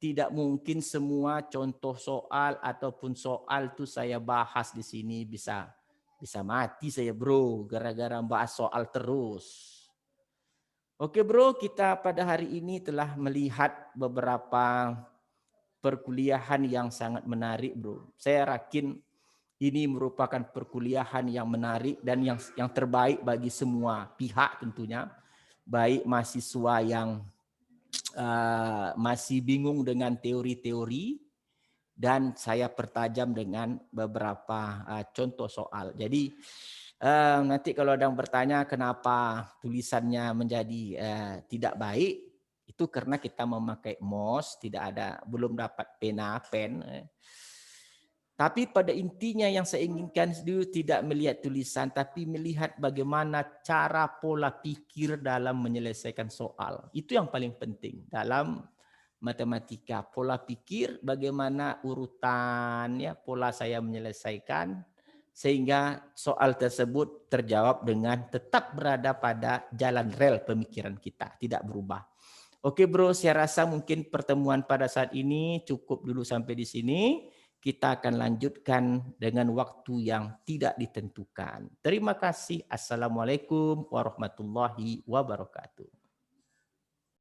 Tidak mungkin semua contoh soal ataupun soal itu saya bahas di sini, bisa mati saya, bro, gara-gara bahas soal terus. Oke, bro, kita pada hari ini telah melihat beberapa perkuliahan yang sangat menarik, bro. Saya yakin ini merupakan perkuliahan yang menarik dan yang terbaik bagi semua pihak tentunya. Baik mahasiswa yang masih bingung dengan teori-teori, dan saya pertajam dengan beberapa contoh soal. Jadi nanti kalau ada yang bertanya kenapa tulisannya menjadi tidak baik, itu karena kita memakai mouse, belum dapat pen. Tapi pada intinya yang saya inginkan dulu tidak melihat tulisan, tapi melihat bagaimana cara pola pikir dalam menyelesaikan soal. Itu yang paling penting dalam matematika. Pola pikir, bagaimana urutan, ya, pola saya menyelesaikan, sehingga soal tersebut terjawab dengan tetap berada pada jalan rel pemikiran kita, tidak berubah. Oke, bro, saya rasa mungkin pertemuan pada saat ini cukup dulu sampai di sini. Kita akan lanjutkan dengan waktu yang tidak ditentukan. Terima kasih. Assalamualaikum warahmatullahi wabarakatuh.